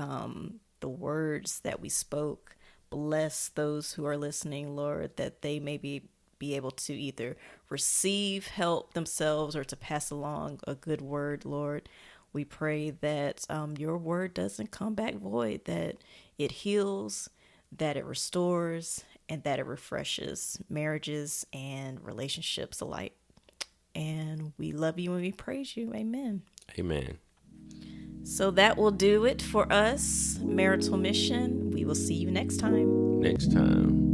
the words that we spoke bless those who are listening, Lord, that they may be able to either receive help themselves or to pass along a good word, Lord. We pray that your word doesn't come back void, that it heals, that it restores, and that it refreshes marriages and relationships alike. And we love you and we praise you. Amen. Amen. So that will do it for us, Marital Mission. We will see you next time. Next time.